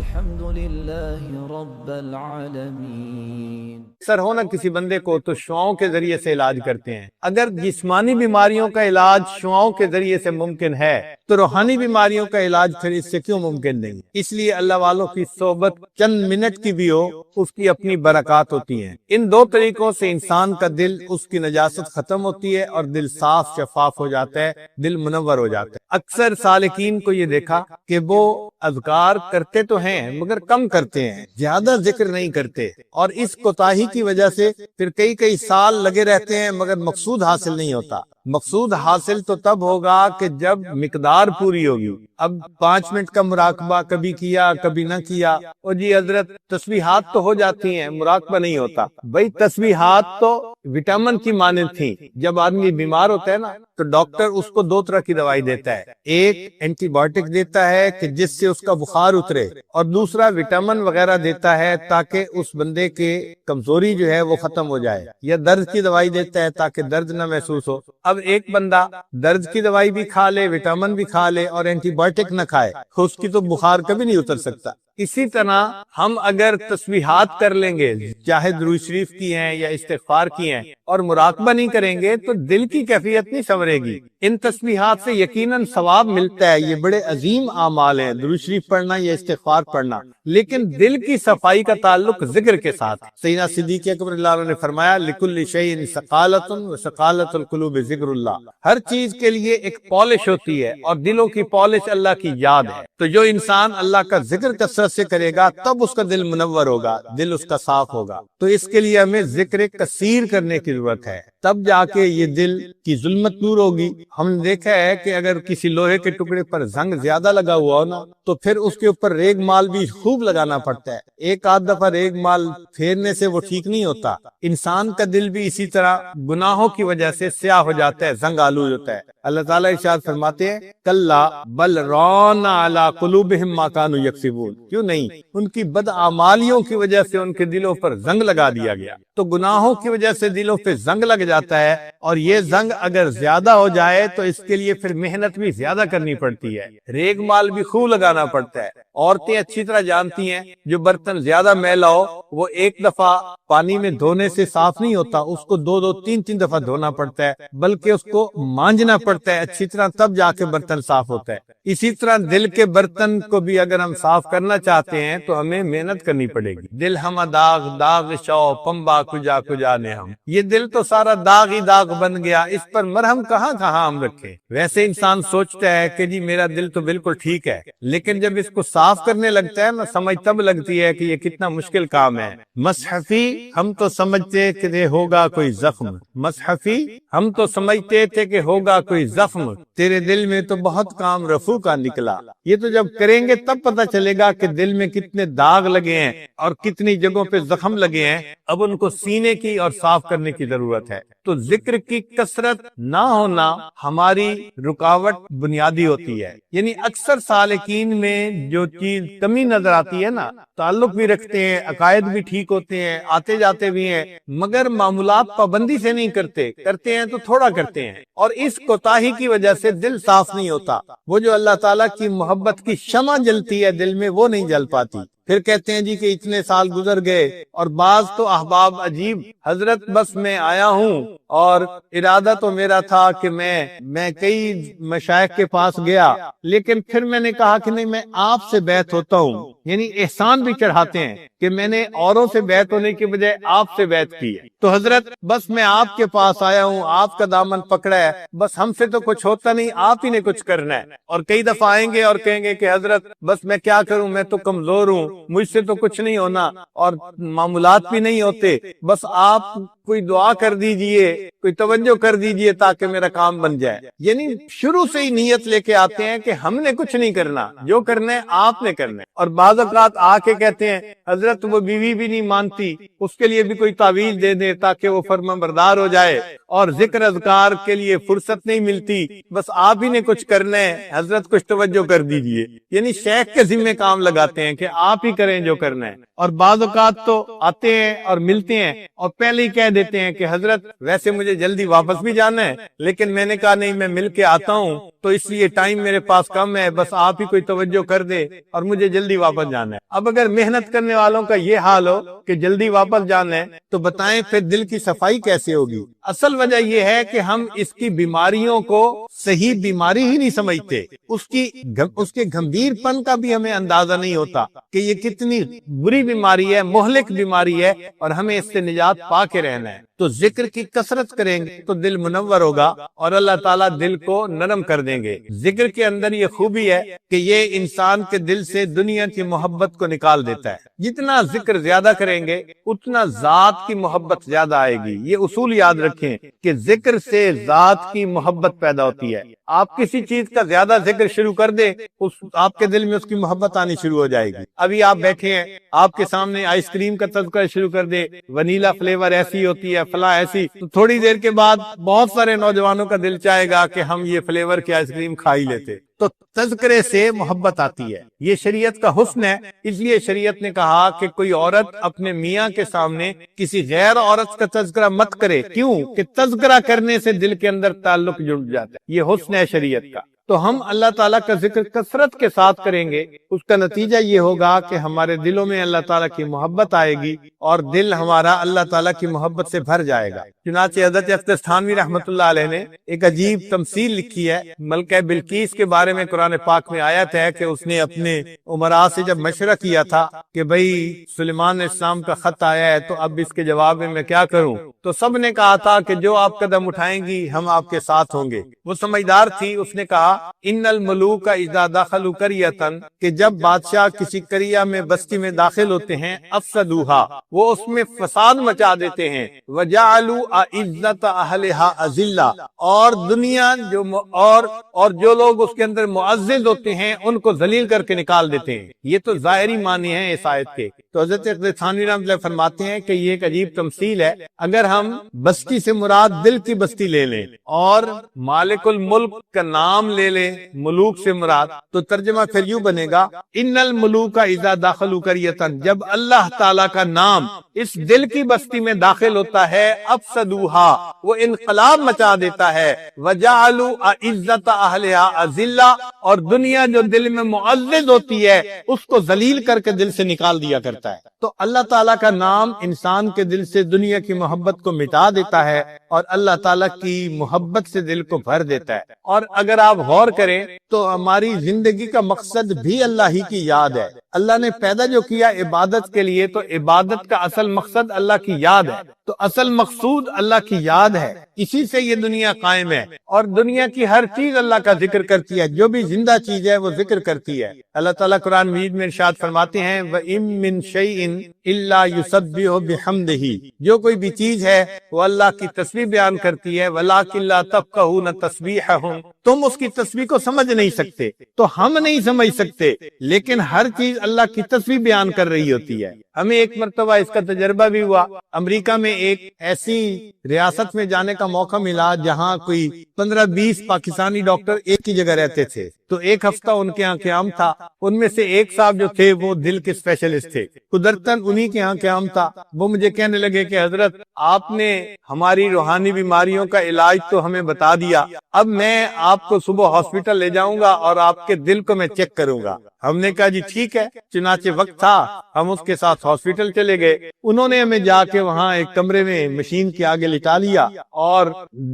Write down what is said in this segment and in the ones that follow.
الحمد لله رب العالمین۔ سر ہونا کسی بندے کو تو شعاؤں کے ذریعے سے علاج کرتے ہیں۔ اگر جسمانی بیماریوں کا علاج شعاؤں کے ذریعے سے ممکن ہے تو روحانی بیماریوں کا علاج پھر اس سے کیوں ممکن نہیں؟ اس لیے اللہ والوں کی صحبت چند منٹ کی بھی ہو، اس کی اپنی برکات ہوتی ہیں۔ ان دو طریقوں سے انسان کا دل، اس کی نجاست ختم ہوتی ہے اور دل صاف شفاف ہو جاتا ہے، دل منور ہو جاتا ہے۔ اکثر سالکین کو یہ دیکھا کہ وہ اذکار کرتے تو ہیں مگر کم کرتے ہیں، زیادہ ذکر نہیں کرتے، اور اس کوتاہی کی وجہ سے پھر کئی سال لگے رہتے ہیں مگر مقصود حاصل نہیں ہوتا۔ مقصود حاصل تو تب ہوگا کہ جب مقدار پوری ہوگی۔ اب 5 منٹ کا مراقبہ کبھی کیا کبھی نہ کیا، اور جی حضرت تسبیحات تو ہو جاتی ہیں، مراقبہ نہیں ہوتا۔ بھئی تسبیحات تو وٹامن کی مانند تھیں۔ جب آدمی بیمار ہوتا ہے نا تو ڈاکٹر اس کو 2 طرح کی دوائی دیتا ہے، ایک اینٹی بایوٹک دیتا ہے کہ جس سے اس کا بخار اترے، اور دوسرا وٹامن وغیرہ دیتا ہے تاکہ اس بندے کے کمزوری جو ہے وہ ختم ہو جائے، یا درد کی دوائی دیتا ہے تاکہ درد نہ محسوس ہو۔ اب ایک بندہ درد کی دوائی بھی کھا لے، وٹامن بھی کھا لے اور اینٹی بایوٹک نہ کھائے، اس کی تو بخار کبھی نہیں اتر سکتا۔ اسی طرح ہم اگر تسبیحات کر لیں گے، چاہے درود شریف کی ہیں یا استغفار کی ہیں، اور مراقبہ نہیں کریں گے تو دل کی کیفیت نہیں سنورے گی۔ ان تسبیحات سے یقیناً ثواب ملتا ہے، یہ بڑے عظیم اعمال ہیں، درود شریف پڑھنا یا استغفار پڑھنا، لیکن دل کی صفائی کا تعلق ذکر کے ساتھ۔ سیدنا صدیق اکبر اللہ عنہ نے فرمایا لِكُلِّ شَيْءٍ ثَقَالَةٌ وَثَقَالَةُ الْقُلُوبِ ذِكْرُ اللَّهِ۔ ہر چیز کے لیے ایک پالش ہوتی ہے، اور دلوں کی پالش اللہ کی یاد ہے۔ تو جو انسان اللہ کا ذکر کثرت سے کرے گا تب اس کا دل منور ہوگا، دل اس کا صاف ہوگا۔ تو اس کے لیے ہمیں ذکر کثیر کرنے کی ضرورت ہے، تب جا کے یہ دل کی ظلمت دور ہوگی۔ ہم نے دیکھا ہے کہ اگر کسی لوہے کے ٹکڑے پر زنگ زیادہ لگا ہوا ہو نا تو پھر اس کے اوپر ریگ مال بھی خوب لگانا پڑتا ہے، ایک آدھ دفعہ ریگ مال پھیرنے سے وہ ٹھیک نہیں ہوتا۔ انسان کا دل بھی اسی طرح گناہوں کی وجہ سے سیاہ ہو جاتا ہے، زنگ آلود ہوتا ہے۔ اللہ تعالیٰ ارشاد فرماتے ہیں کلا بل ران علی قلوبہم ما کانوا یکسبون، کیوں نہیں، ان کی بدعمالیوں کی وجہ سے ان کے دلوں پر زنگ لگا دیا گیا۔ تو گناہوں کی وجہ سے دلوں پہ زنگ لگ جاتا ہے، اور یہ زنگ اگر زیادہ ہو جائے تو اس کے لیے پھر محنت بھی زیادہ کرنی پڑتی ہے، ریگ مال بھی خوب لگانا پڑتا ہے۔ عورتیں اچھی طرح جانتی ہیں جو برتن زیادہ میلا ہو وہ ایک دفعہ پانی میں دھونے سے صاف نہیں ہوتا، اس کو 2 3 دفعہ دھونا پڑتا ہے، بلکہ اس کو مانجنا پڑتا ہے اچھی طرح، تب جا کے برتن صاف ہوتا ہے۔ اسی طرح دل کے برتن کو بھی اگر ہم صاف کرنا چاہتے ہیں تو ہمیں محنت کرنی پڑے گی۔ دل ہم داغ داغ شو پمبا کجا کجا نے ہم، یہ دل تو سارا داغ ہی داغ بن گیا، اس پر مرہم کہاں ہم رکھیں۔ ویسے انسان سوچتا ہے کہ جی میرا دل تو بالکل ٹھیک ہے، لیکن جب اس کو صاف کرنے لگتا ہے نا سمجھ تب لگتی ہے کہ یہ کتنا مشکل کام ہے۔ مصحفی ہم تو سمجھتے کہ یہ ہوگا کوئی زخم، مصحفی ہم تو سمجھتے تھے کہ ہوگا کوئی زخم، تیرے دل میں تو بہت کام رفو کا نکلا۔ یہ تو جب کریں گے تب پتہ چلے گا کہ دل میں کتنے داغ لگے ہیں اور کتنی جگہوں پہ زخم لگے ہیں، اب ان کو سینے کی اور صاف کرنے کی ضرورت ہے۔ تو ذکر کی کثرت نہ ہونا ہماری رکاوٹ بنیادی ہوتی ہے، یعنی اکثر سالکین میں جو چیز کمی نظر آتی ہے نا، تعلق بھی رکھتے ہیں، عقائد بھی ٹھیک ہوتے ہیں، آتے جاتے بھی ہیں، مگر معمولات پابندی سے نہیں کرتے ہیں تو تھوڑا کرتے ہیں، اور اس کوتاہی کی وجہ سے دل صاف نہیں ہوتا۔ وہ جو اللہ تعالیٰ کی محبت کی شمع جلتی ہے دل میں وہ نہیں جل پاتی۔ پھر کہتے ہیں جی کہ اتنے سال گزر گئے، اور بعض تو احباب عجیب، حضرت بس میں آیا ہوں اور ارادہ تو میرا تھا کہ میں کئی مشائخ کے پاس گیا، لیکن پھر میں نے کہا کہ نہیں میں آپ سے بیعت ہوتا ہوں، یعنی احسان بھی چڑھاتے ہیں کہ میں نے اوروں سے بیعت ہونے کی بجائے آپ سے بیعت کی ہے۔ تو حضرت بس میں آپ کے پاس آیا ہوں، آپ کا دامن پکڑا ہے، بس ہم سے تو کچھ ہوتا نہیں، آپ ہی نے کچھ کرنا ہے۔ اور کئی دفعہ آئیں گے اور کہیں گے کہ حضرت بس میں کیا کروں، میں تو کمزور ہوں، مجھ سے تو کچھ نہیں ہونا، اور معمولات بھی نہیں ہوتے، بس آپ کوئی دعا کر دیجئے، کوئی توجہ کر دیجئے تاکہ میرا کام بن جائے۔ یعنی شروع سے ہی نیت لے کے آتے ہیں کہ ہم نے کچھ نہیں کرنا، جو کرنا ہے آپ نے کرنا ہے۔ اور بعض اوقات آ کے کہتے ہیں حضرت وہ بیوی بھی نہیں مانتی، اس کے لیے بھی کوئی تعویذ دے دیں تاکہ وہ فرما بردار ہو جائے، اور ذکر اذکار کے لیے فرصت نہیں ملتی، بس آپ ہی نے کچھ کرنا ہے، حضرت کچھ توجہ کر دیجئے۔ یعنی شیخ کے ذمہ کام لگاتے ہیں کہ آپ ہی کریں جو کرنا ہے۔ اور بعض اوقات تو آتے ہیں اور ملتے ہیں اور پہلے ہی کہہ دیتے ہیں کہ حضرت ویسے مجھے جلدی واپس بھی جانا ہے، لیکن میں نے کہا نہیں میں مل کے آتا ہوں، تو اس لیے ٹائم میرے پاس کم ہے، بس آپ ہی کوئی توجہ کر دے اور مجھے جلدی واپس جانا ہے۔ اب اگر محنت کرنے والوں کا یہ حال ہو کہ جلدی واپس جانا ہے تو بتائیں پھر دل کی صفائی کیسے ہوگی؟ اصل وجہ یہ ہے کہ ہم اس کی بیماریوں کو صحیح بیماری ہی نہیں سمجھتے، اس کے گمبھیر پن کا بھی ہمیں اندازہ نہیں ہوتا کہ یہ کتنی بری بیماری ہے، مہلک بیماری ہے، اور ہمیں اس سے نجات پا کے رہنا ہے۔ تو ذکر کی کثرت کریں گے تو دل منور ہوگا اور اللہ تعالیٰ دل کو نرم کر دیں گے۔ ذکر کے اندر یہ خوبی ہے کہ یہ انسان کے دل سے دنیا کی محبت کو نکال دیتا ہے۔ جتنا ذکر زیادہ کریں گے اتنا ذات کی محبت زیادہ آئے گی۔ یہ اصول یاد رکھیں کہ ذکر سے ذات کی محبت پیدا ہوتی ہے۔ آپ کسی چیز کا زیادہ ذکر شروع کر دیں، آپ کے دل میں اس کی محبت آنی شروع ہو جائے گی۔ ابھی آپ بیٹھے ہیں، آپ کے سامنے آئس کریم کا تذکرہ شروع کر دے، ونیلا فلیور ایسی ہوتی ہے، فلاں ایسی، تو تھوڑی دیر کے بعد بہت سارے نوجوانوں کا دل چاہے گا کہ ہم یہ فلیور کی آئس کریم کھا ہی لیتے۔ تو تذکرے سے محبت آتی ہے، یہ شریعت کا حسن ہے۔ اس لیے شریعت نے کہا کہ کوئی عورت اپنے میاں کے سامنے کسی غیر عورت کا تذکرہ مت کرے، کیوں کہ تذکرہ کرنے سے دل کے اندر تعلق جڑ جاتا ہے۔ یہ حسن ہے شریعت کا۔ تو ہم اللہ تعالیٰ کا ذکر کثرت کے ساتھ کریں گے، اس کا نتیجہ یہ ہوگا کہ ہمارے دلوں میں اللہ تعالیٰ کی محبت آئے گی اور دل ہمارا اللہ تعالیٰ کی محبت سے بھر جائے گا۔ چنانچہ حضرت اختر تھانوی رحمۃ اللہ علیہ نے ایک عجیب تمثیل لکھی ہے۔ ملکہ بلقیس کے بارے میں قرآن پاک میں آیت ہے کہ اس نے اپنے امراء سے جب مشورہ کیا تھا کہ بھئی سلیمان علیہ السلام کا خط آیا ہے تو اب اس کے جواب میں کیا کروں، تو سب نے کہا تھا کہ جو آپ قدم اٹھائیں گی ہم آپ کے ساتھ ہوں گے۔ وہ سمجھدار تھی، اس نے کہا ان الملوک اذا دخلوا قریۃ، کہ جب بادشاہ کسی قریہ میں بستی میں داخل ہوتے ہیں، افسدوها، وہ اس میں فساد مچا دیتے ہیں، وجعلوا اعزت اہلها اذلہ، اور دنیا اور جو لوگ اس کے اندر معزز ہوتے ہیں ان کو ذلیل کر کے نکال دیتے ہیں۔ یہ تو ظاہری معنی ہیں اس آیت کے۔ تو حضرت اختر تھانوی رحمۃ اللہ فرماتے ہیں کہ یہ ایک عجیب تمثیل ہے۔ اگر ہم بستی سے مراد دل کی بستی لے لیں اور مالک الملک کا نام لے لیں، ملوک سے مراد، تو ترجمہ پھر یوں بنے گا ان الملوک اذا دخلوا قریۃ، جب اللہ تعالیٰ کا نام اس دل کی بستی میں داخل ہوتا ہے، افسدوها، وہ انقلاب مچا دیتا ہے، وجعلوا اعزت اہلها اذلہ، اور دنیا جو دل میں معزز ہوتی ہے اس کو ذلیل کر کے دل سے نکال دیا کرتا ہے۔ تو اللہ تعالیٰ کا نام انسان کے دل سے دنیا کی محبت کو مٹا دیتا ہے اور اللہ تعالیٰ کی محبت سے دل کو بھر دیتا ہے۔ اور اگر آپ غور کریں تو ہماری زندگی کا مقصد بھی اللہ ہی کی یاد ہے۔ اللہ نے پیدا جو کیا عبادت کے لیے، تو عبادت کا اصل مقصد اللہ کی یاد ہے، تو اصل مقصود اللہ کی یاد ہے، اسی سے یہ دنیا قائم ہے۔ اور دنیا کی ہر چیز اللہ کا ذکر کرتی ہے، جو بھی زندہ چیز ہے وہ ذکر کرتی ہے۔ اللہ تعالیٰ قرآن مجید میں ارشاد فرماتے ہیں وَإِن مِّن شَيْءٍ إِلَّا يُسَبِّحُ بِحَمْدِهِ، جو کوئی بھی چیز ہے وہ اللہ کی تسبیح بیان کرتی ہے، وَلَٰكِن لَّا تَفْقَهُونَ تَسْبِيحَهُمْ، تم اس کی تسبیح کو سمجھ نہیں سکتے، تو ہم نہیں سمجھ سکتے، لیکن ہر چیز اللہ کی تسبیح بیان کر رہی ہوتی ہے۔ ہمیں ایک مرتبہ اس کا تجربہ بھی ہوا، امریکہ میں ایک ایسی ریاست میں جانے کا موقع ملا جہاں کوئی 15-20 پاکستانی ڈاکٹر ایک ہی جگہ رہتے تھے۔ تو ایک ہفتہ ان کے ہاں قیام تھا، ان میں سے ایک صاحب جو تھے وہ دل کے اسپیشلسٹ تھے، قدرتاً انہی کے ہاں قیام تھا۔ وہ مجھے کہنے لگے کہ حضرت آپ نے ہماری روحانی بیماریوں کا علاج تو ہمیں بتا دیا، اب میں آپ کو صبح ہاسپٹل لے جاؤں گا اور آپ کے دل کو میں چیک کروں گا۔ ہم نے کہا جی ٹھیک ہے، چنانچہ وقت تھا، ہم اس کے ساتھ ہاسپٹل چلے گئے۔ انہوں نے ہمیں جا کے وہاں ایک کمرے میں مشین کے آگے لٹا لیا اور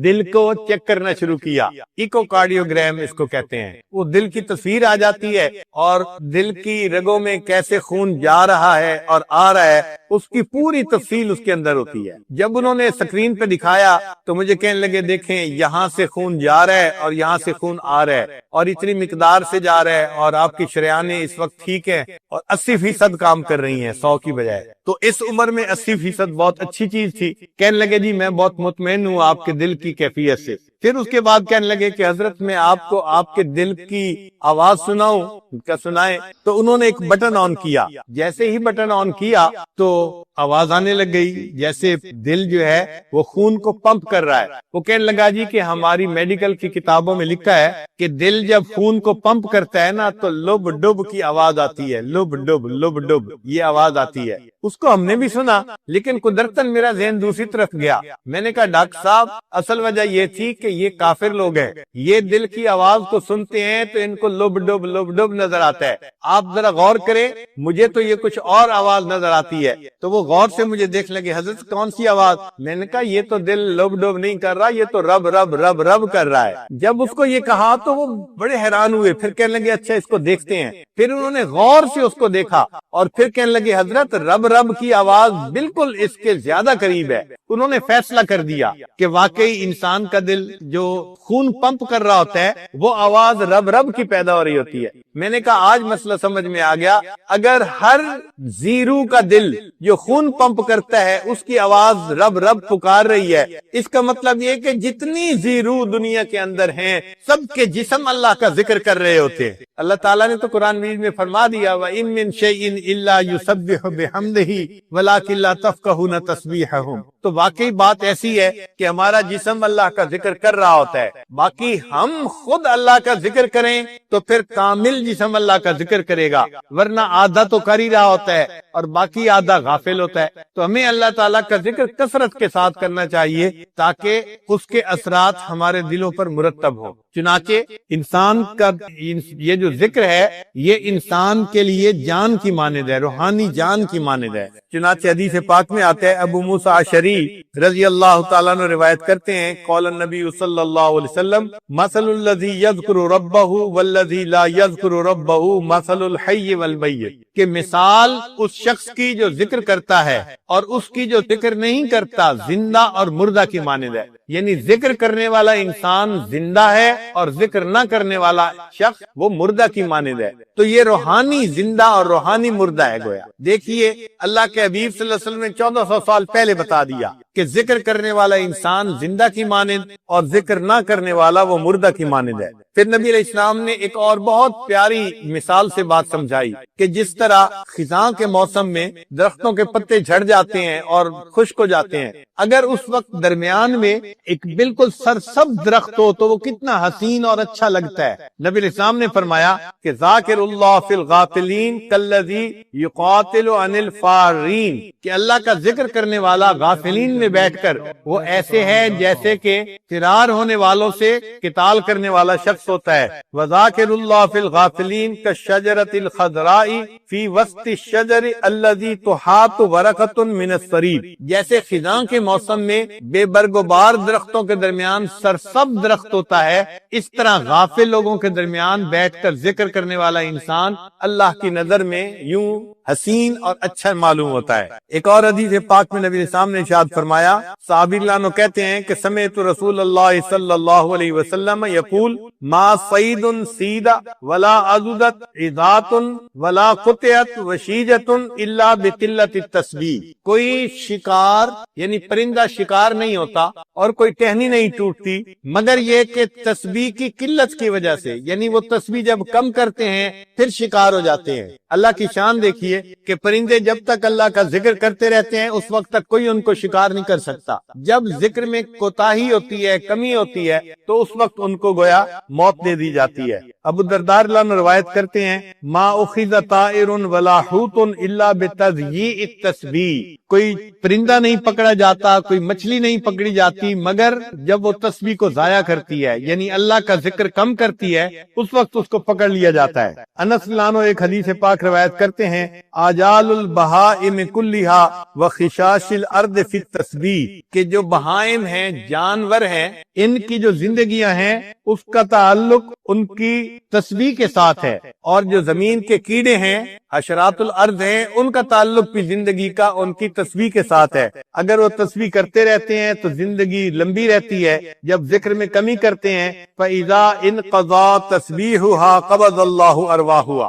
دل کو چیک کرنا شروع کیا، ایکو کارڈیوگرام اس کو کہتے ہیں۔ وہ دل کی تصویر آ جاتی ہے اور دل کی رگوں میں کیسے خون جا رہا ہے اور آ رہا ہے اس کی پوری تفصیل اس کے اندر ہوتی ہے۔ جب انہوں نے اسکرین پہ دکھایا تو مجھے کہنے لگے دیکھیں یہاں سے خون جا رہا ہے اور یہاں سے خون آ رہا ہے اور اتنی مقدار سے جا رہا ہے، اور آپ کی شریانیں اس وقت ٹھیک ہیں اور 80% کام کر رہی ہیں 100 کی بجائے۔ تو اس عمر میں 80% بہت اچھی چیز تھی۔ کہنے لگے جی میں بہت مطمئن ہوں آپ کے دل کی کیفیت سے۔ پھر اس کے بعد کہنے لگے کہ حضرت میں آپ کو آپ کے دل کی آواز سناؤں؟ کیا سنائیں؟ تو انہوں نے ایک بٹن آن کیا، جیسے ہی بٹن آن کیا تو آواز آنے لگ گئی، جیسے دل جو ہے وہ خون کو پمپ کر رہا ہے۔ وہ کہنے لگا جی کہ ہماری میڈیکل کی کتابوں میں لکھا ہے کہ دل جب خون کو پمپ کرتا ہے نا تو لب ڈب کی آواز آتی ہے، لب ڈب یہ آواز آتی ہے۔ اس کو ہم نے بھی سنا، لیکن قدرتاً میرا ذہن دوسری طرف گیا۔ میں نے کہا ڈاکٹر صاحب اصل وجہ یہ تھی کہ یہ کافر لوگ ہیں، یہ دل کی آواز کو سنتے ہیں تو ان کو لب ڈب نظر آتا ہے۔ آپ ذرا غور کریں، مجھے تو یہ کچھ اور آواز نظر آتی ہے۔ تو وہ غور سے مجھے دیکھ لگے، حضرت کون سی آواز؟ میں نے کہا یہ تو دل لب ڈب نہیں کر رہا، یہ تو رب رب رب رب کر رہا ہے۔ جب اس کو یہ کہا تو وہ بڑے حیران ہوئے، پھر کہنے لگے اچھا اس کو دیکھتے ہیں۔ پھر انہوں نے غور سے اس کو دیکھا اور پھر کہنے لگے حضرت رب رب کی آواز بالکل اس کے زیادہ قریب ہے۔ انہوں نے فیصلہ کر دیا کہ واقعی انسان کا دل جو خون پمپ کر رہا ہوتا ہے وہ آواز رب رب کی پیدا ہو رہی ہوتی ہے۔ میں نے کہا آج مسئلہ سمجھ میں آ گیا، اگر ہر زیرو کا دل جو خون پمپ کرتا ہے اس کی آواز رب رب پکار رہی ہے، اس کا مطلب یہ کہ جتنی زیرو دنیا کے اندر ہیں سب کے جسم اللہ کا ذکر کر رہے ہوتے ہیں۔ اللہ تعالیٰ نے تو قرآن مجید میں فرما دیا وَإِن مِّن شَيْءٍ إِلَّا يُسَبِّحُ بِحَمْدِهِ وَلَٰكِن لَّا تَفْقَهُونَ تَسْبِيحَهُم۔ تو واقعی بات ایسی ہے کہ ہمارا جسم اللہ کا ذکر کر رہا ہوتا ہے، باقی ہم خود اللہ کا ذکر کریں تو پھر کامل جسم اللہ کا ذکر کرے گا، ورنہ آدھا تو کر ہی رہا ہوتا ہے اور باقی آدھا غافل ہوتا ہے۔ تو ہمیں اللہ تعالیٰ کا ذکر کثرت کے ساتھ کرنا چاہیے تاکہ اس کے اثرات ہمارے دلوں پر مرتب ہوں۔ چنانچہ انسان کا یہ جو ذکر ہے یہ انسان کے لیے جان کی مانند ہے، روحانی جان کی مانند ہے۔ چنانچہ حدیث پاک میں آتا ہے، ابو موسیٰ اشعری رضی اللہ تعالیٰ عنہ روایت کرتے ہیں، قول النبی صلی اللہ علیہ وسلم مثل الذی یذکر ربہ والذی لا یذکر ربہ مثل الحی والمیت، کہ مثال اس شخص کی جو ذکر کرتا ہے اور اس کی جو ذکر نہیں کرتا زندہ اور مردہ کی مانند ہے۔ یعنی ذکر کرنے والا انسان زندہ ہے اور ذکر نہ کرنے والا شخص وہ مردہ کی مانند ہے۔ تو یہ روحانی زندہ اور روحانی مردہ ہے گویا۔ دیکھیے اللہ کے حبیب صلی اللہ علیہ وسلم نے 1400 سال پہلے بتا دیا کہ ذکر کرنے والا انسان زندہ کی مانند اور ذکر نہ کرنے والا وہ مردہ کی مانند ہے۔ پھر نبی علیہ السلام نے ایک اور بہت پیاری مثال سے بات سمجھائی کہ جس طرح خزاں کے موسم میں درختوں کے پتے جھڑ جاتے ہیں اور خشک ہو جاتے ہیں، اگر اس وقت درمیان میں ایک بالکل سرسبز درخت ہو تو وہ کتنا حسین اور اچھا لگتا ہے۔ نبی علیہ السلام نے فرمایا کہ ذاکر اللہ فی الغافلین کالذی یقاتل عن الفارین، کہ اللہ کا ذکر کرنے والا غافلین میں بیٹھ کر وہ ایسے ہے جیسے کہ فرار ہونے والوں سے قتال کرنے والا شخص ہوتا ہے۔ وذاکر اللہ فی الغافلین کالشجرۃ الخضراء فی وسط الشجر الذی تحاط ورقۃ من الصریب، جیسے خزاں کے موسم میں بے برگ و بار درختوں کے درمیان سرسبز درخت ہوتا ہے، اس طرح غافل لوگوں کے درمیان بیٹھ کر ذکر کرنے والا انسان اللہ کی نظر میں یوں حسین اور اچھا معلوم ہوتا ہے۔ ایک اور حدیث پاک میں نبی السلام نے ارشاد فرمایا، صحابی اللہ عنہ کہتے ہیں کہ سمعت رسول اللہ صلی اللہ علیہ وسلم یقول ما صید سید ولا عضدت عضات ولا قطعت وشیجت الا بقلت التسبیح، کوئی شکار یعنی پرندہ شکار نہیں ہوتا اور کوئی ٹہنی نہیں ٹوٹتی مگر یہ کہ تسبیح کی قلت کی وجہ سے، یعنی وہ تسبیح جب کم کرتے ہیں پھر شکار ہو جاتے ہیں۔ اللہ کی شان دیکھیے کہ پرندے جب تک اللہ کا ذکر کرتے رہتے ہیں اس وقت تک کوئی ان کو شکار نہیں کر سکتا، جب ذکر میں کوتاہی ہوتی ہے، کمی ہوتی ہے، تو اس وقت ان کو گویا موت دے دی جاتی ہے۔ ابو الدرداء رضی اللہ عنہ روایت کرتے ہیں، ما اخذ طائر ولا حوت الا بتضییع التسبیح، کوئی پرندہ نہیں پکڑا جاتا، کوئی مچھلی نہیں پکڑی جاتی مگر جب وہ تسبیح کو ضائع کرتی ہے، یعنی اللہ کا ذکر کم کرتی ہے، اس وقت اس کو پکڑ لیا جاتا ہے۔ انس رضی اللہ عنہ ایک حدیث پاک روایت کرتے ہیں، آجال البہائم کلھا وخشاش الارض فی التسبیح، کہ جو بہائم ہیں، جانور ہیں، ان کی جو زندگیاں ہیں اس کا تعلق ان کی تسبیح کے ساتھ ہے، اور جو زمین کے کیڑے ہیں، حشرات الارض ہیں، ان کا تعلق بھی زندگی کا ان کی تسبیح کے ساتھ ہے۔ اگر وہ تسبیح کرتے رہتے ہیں تو زندگی لمبی رہتی ہے، جب ذکر میں کمی کرتے ہیں فَإِذَا انْقَضَى تَسْبِيحُهَا قَبَضَ اللَّهُ أَرْوَاحُهَا،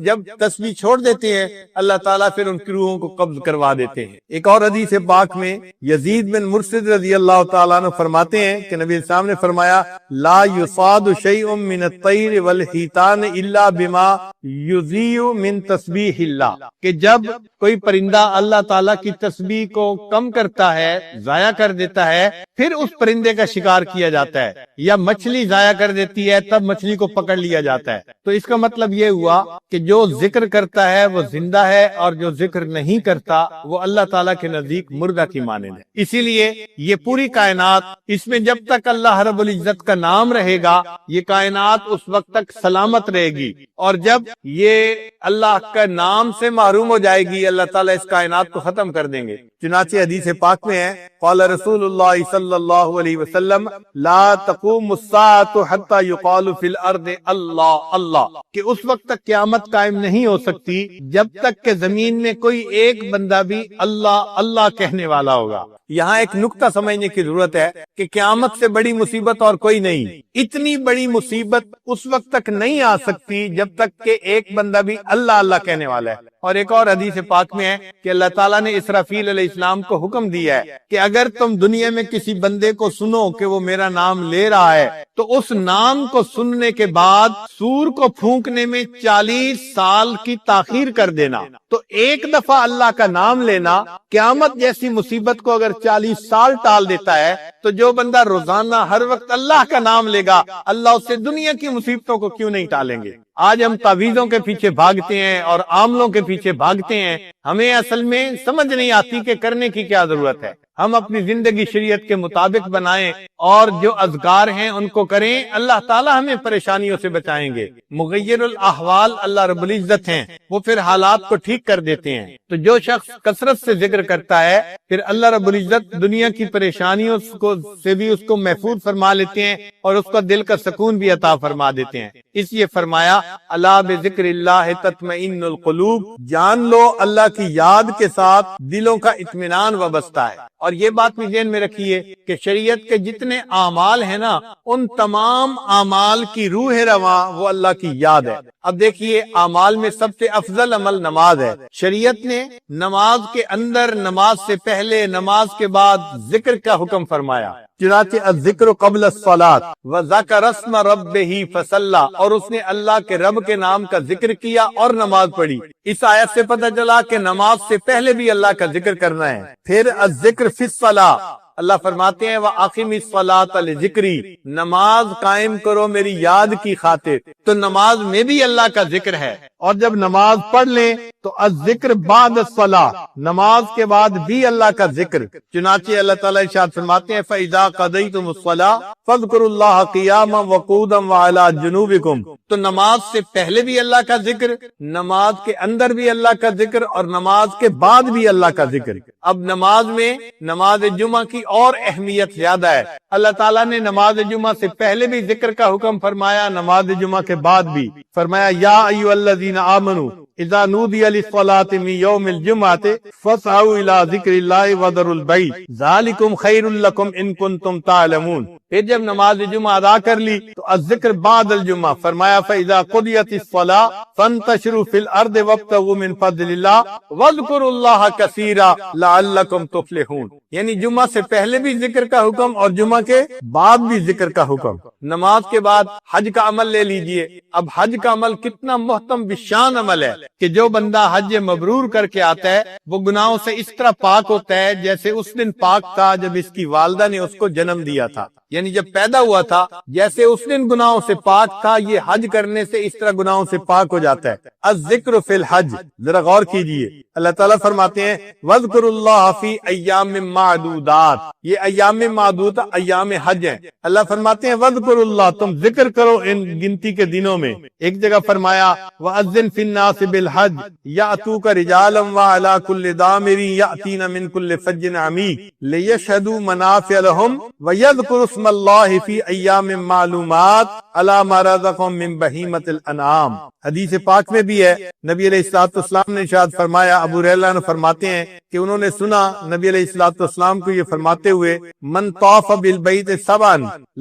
جب تسبیح چھوڑ دیتے ہیں اللہ تعالیٰ پھر ان کی روحوں کو قبض کروا دیتے ہیں۔ ایک اور حدیث پاک میں یزید بن مرسد رضی اللہ تعالیٰ عنہ فرماتے ہیں کہ نبی السلام نے فرمایا لا يصاد شيء من الطير والحيتان الا بما یضیع من تسبیح اللہ، کہ جب کوئی پرندہ اللہ تعالیٰ کی تسبیح کو کم کرتا ہے، ضائع کر دیتا ہے، پھر اس پرندے کا شکار کیا جاتا ہے، یا مچھلی ضائع کر دیتی ہے تب مچھلی کو پکڑ لیا جاتا ہے۔ تو اس کا مطلب یہ ہوا کہ جو ذکر کرتا ہے وہ زندہ ہے، اور جو ذکر نہیں کرتا وہ اللہ تعالیٰ کے نزدیک مردہ کی مانند ہے۔ اسی لیے یہ پوری کائنات، اس میں جب تک اللہ رب العزت کا نام رہے گا یہ کائنات اس وقت تک سلامت رہے گی، اور جب یہ اللہ کا نام سے محروم ہو جائے گی اللہ تعالیٰ اس کائنات کو ختم کر دیں گے۔ چنانچہ حدیث پاک میں ہے، قال رسول اللہ صلی اللہ علیہ وسلم لا تقوم الساعة حتى يقال في الارض اللہ اللہ، کہ اس وقت تک قیامت قائم نہیں ہو سکتی جب تک کہ زمین میں کوئی ایک بندہ بھی اللہ اللہ کہنے والا ہوگا۔ یہاں ایک نکتہ سمجھنے کی ضرورت ہے کہ قیامت سے بڑی مصیبت اور کوئی نہیں۔ اتنی بڑی مصیبت اس وقت تک نہیں آ سکتی جب تک کہ ایک بندہ بھی اللہ اللہ کہنے والا ہے۔ اور ایک اور حدیث پاک میں ہے کہ اللہ تعالیٰ نے اسرافیل علیہ السلام کو حکم دیا ہے کہ اگر تم دنیا میں کسی بندے کو سنو کہ وہ میرا نام لے رہا ہے تو اس نام کو سننے کے بعد سور کو پھونکنے میں 40 سال کی تاخیر کر دینا۔ تو ایک دفعہ اللہ کا نام لینا قیامت جیسی مصیبت کو اگر 40 سال ٹال دیتا ہے، تو جو بندہ روزانہ ہر وقت اللہ کا نام لے گا اللہ اس سے دنیا کی مصیبتوں کو کیوں نہیں ٹالیں گے۔ آج ہم تعویذوں کے پیچھے بھاگتے ہیں اور عاملوں کے پیچھے بھاگتے ہیں، ہمیں اصل میں سمجھ نہیں آتی کہ کرنے کی کیا ضرورت ہے۔ ہم اپنی زندگی شریعت کے مطابق بنائیں اور جو اذکار ہیں ان کو کریں، اللہ تعالیٰ ہمیں پریشانیوں سے بچائیں گے۔ مغیر الاحوال اللہ رب العزت ہیں، وہ پھر حالات کو ٹھیک کر دیتے ہیں۔ تو جو شخص کثرت سے ذکر کرتا ہے پھر اللہ رب العزت دنیا کی پریشانیوں سے بھی اس کو محفوظ فرما لیتے ہیں اور اس کو دل کا سکون بھی عطا فرما دیتے ہیں۔ اس لیے فرمایا الا بذکر اللہ تطمئن القلوب، جان لو اللہ کی یاد کے ساتھ دلوں کا اطمینان وابستہ ہے۔ اور یہ بات بھی ذہن میں رکھیے کہ شریعت کے جتنے اعمال ہیں نا، ان تمام اعمال کی روح رواں وہ اللہ کی یاد ہے۔ اب دیکھیے اعمال میں سب سے افضل عمل نماز ہے۔ شریعت نے نماز کے اندر، نماز سے پہلے، نماز کے بعد ذکر کا حکم فرمایا۔ چنانچہ الذکر قبل الصلاۃ وذکر اسم ربہ فصلی، اور اس نے اللہ کے رب کے نام کا ذکر کیا اور نماز پڑھی۔ اس آیت سے پتہ چلا کہ نماز سے پہلے بھی اللہ کا ذکر کرنا ہے۔ پھر الذکر فی الصلاۃ، اللہ فرماتے ہیں وَأَقِمِ الصَّلَاةَ لِذِكْرِي، نماز قائم کرو میری یاد کی خاطر۔ تو نماز میں بھی اللہ کا ذکر ہے، اور جب نماز پڑھ لیں تو الذکر بعد الصلاۃ، نماز کے بعد بھی اللہ کا ذکر۔ چنانچہ اللہ تعالیٰ ارشاد فرماتے ہیں فَإِذَا قَضَيْتُمُ الصَّلَاةَ فَاذْكُرُوا اللَّهَ قِيَامًا وَقُعُودًا وَعَلَىٰ جُنُوبِكُمْ، تو نماز سے پہلے بھی اللہ کا ذکر، نماز کے اندر بھی اللہ کا ذکر، اور نماز کے بعد بھی اللہ کا ذکر۔ اب نماز میں نماز جمعہ کی اور اہمیت زیادہ ہے۔ اللہ تعالیٰ نے نماز جمعہ سے پہلے بھی ذکر کا حکم فرمایا، نماز جمعہ کے بعد بھی فرمایا یا ایھا الذین آمنوا اذا نودی للصلاۃ من یوم الجمعۃ فاسعوا الی ذکر اللہ وذروا البیع ذالکم خیر لکم ان کنتم تعلمون۔ پھر جب نماز جمعہ ادا کر لی تو الذکر بعد الجمعہ فرمایا فاذا قضیت الصلاۃ فانتشروا فی الارض وابتغوا من فضل اللہ واذکروا اللہ کثیرا لعلکم تفلحون۔ یعنی جمعہ سے پہلے بھی ذکر کا حکم اور جمعہ کے بعد بھی ذکر کا حکم۔ نماز کے بعد حج کا عمل لے لیجئے۔ اب حج کا عمل کتنا محترم بشان عمل ہے کہ جو بندہ حج مبرور کر کے آتا ہے وہ گناہوں سے اس طرح پاک ہوتا ہے جیسے اس دن پاک تھا جب اس کی والدہ نے اس کو جنم دیا تھا، یعنی جب پیدا ہوا تھا جیسے اس دن گناہوں سے پاک تھا، یہ حج کرنے سے اس طرح گناہوں سے پاک ہو جاتا ہے۔ الذکر فی الحج، ذرا غور کیجئے، اللہ تعالیٰ فرماتے ہیں وَاذْكُرُوا اللَّهَ فِي أَيَّامٍ مَّعْدُودَاتٍ، یہ ایام معدود ایام حج ہیں۔ اللہ فرماتے ہیں وَاذْكُرُوا اللَّهَ، تم ذکر کرو ان گنتی کے دنوں میں۔ ایک جگہ فرمایا وَأَذِّن فِي النَّاسِ بِالْحَجِّ يَأْتُوكَ رِجَالًا وَعَلَىٰ كُلِّ ضَامِرٍ يَأْتِينَ مِن كُلِّ فَجٍّ عَمِيقٍ لِيَشْهَدُوا مَنَافِعَ لَهُمْ وَيَذْكُرُوا اسْمَ اللَّهِ فِي أَيَّامٍ مَّعْلُومَاتٍ عَلَىٰ مَا رَزَقَهُم مِّن بَهِيمَةِ الْأَنْعَامِ۔ حدیث پاک میں بھی ہے، نبی علیہ الصلوۃ والسلام نے ارشاد فرمایا، ابو ہریرہ نے فرماتے ہیں کہ انہوں نے سنا نبی علیہ الصلوۃ والسلام کو یہ فرماتے ہوئے من طاف بالبیت سبعا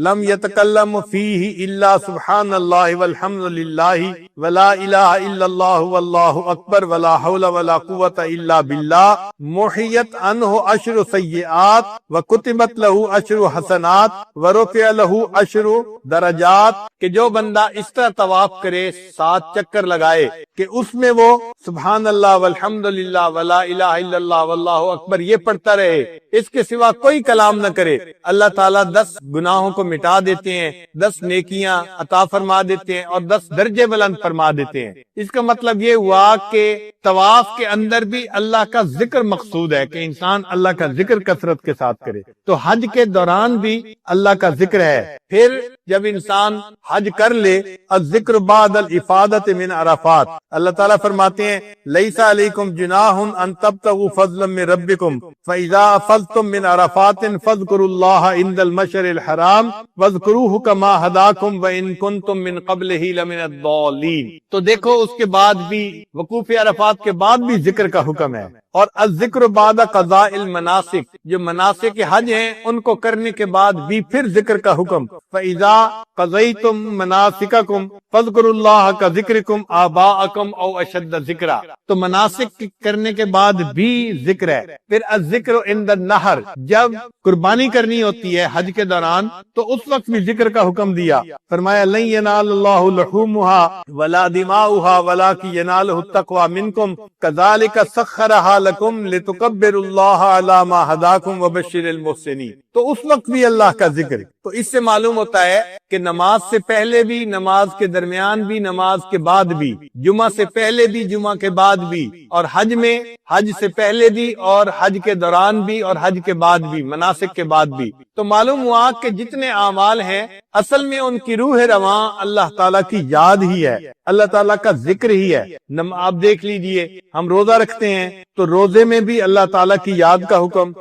لم يتکلم فیہ الا سبحان اللہ والحمد للہ ولا الہ الا اللہ واللہ اکبر ولا حول ولا قوة الا باللہ محیت عنہ عشر سیئات وکتبت لہ عشر حسنات ورفع لہو اشر درجات کہ جو بندہ اس طرح طواف کرے 7 چکر لگائے کہ اس میں وہ سبحان اللہ والحمد للہ ولا الہ الا اللہ واللہ اکبر یہ پڑھتا رہے، اس کے سوا کوئی کلام نہ کرے، اللہ تعالیٰ 10 گناہوں کو مٹا دیتے ہیں، 10 نیکیاں عطا فرما دیتے ہیں اور 10 درجے بلند فرما دیتے ہیں۔ اس کا مطلب یہ ہوا کہ طواف کے اندر بھی اللہ کا ذکر مقصود ہے کہ انسان اللہ کا ذکر کثرت کے ساتھ کرے، تو حج کے دوران بھی اللہ کا ذکر ہے۔ پھر جب انسان حج کر لے، الذکر بعد الافادۃ من عرفات، اللہ تعالیٰ فرماتے ہیں لیس علیکم جناح ان تبتغوا فضلا من ربکم فاذا افضتم من عرفات فاذکروا اللہ عند المشعر الحرام واذکروہ کما ہداکم وان کنتم من قبلہ لمن الضالین۔ تو دیکھو اس کے بعد بھی وقوف عرفات کے بعد بھی ذکر کا حکم ہے، اور الذکر بعد قضاء المناسک، جو مناسک حج ہیں ان کو کرنے کے بعد بھی پھر ذکر کا حکم، فاذا قضیتم مناسککم فاذکروا اللہ کذکرکم آباءکم او اشد ذکرا، تو مناسک کرنے کے بعد بھی ذکر ہے۔ پھر الذکر عند النحر، جب قربانی کرنی ہوتی ہے حج کے دوران تو اس وقت بھی ذکر کا حکم دیا، فرمایا لن ینال اللہ لحومها ولا دماؤها ولکن ینالہ التقوی منکم کذالک سخرھا لکم لتکبروا اللہ علی ما ہداکم وبشر المحسنین۔ تو اس وقت بھی اللہ کا ذکر، تو اس سے معلوم ہوتا ہے کہ نماز سے پہلے بھی، نماز کے درمیان بھی، نماز کے بعد بھی، جمعہ سے پہلے بھی، جمعہ کے بعد بھی، اور حج میں حج سے پہلے بھی اور حج کے دوران بھی اور حج کے بعد بھی، مناسک کے بعد بھی۔ تو معلوم ہوا کہ جتنے اعمال ہیں اصل میں ان کی روح رواں اللہ تعالیٰ کی یاد ہی ہے، اللہ تعالیٰ کا ذکر ہی ہے۔ آپ دیکھ لیجئے ہم روزہ رکھتے ہیں تو روزے میں بھی اللہ تعالیٰ کی یاد کا حکم،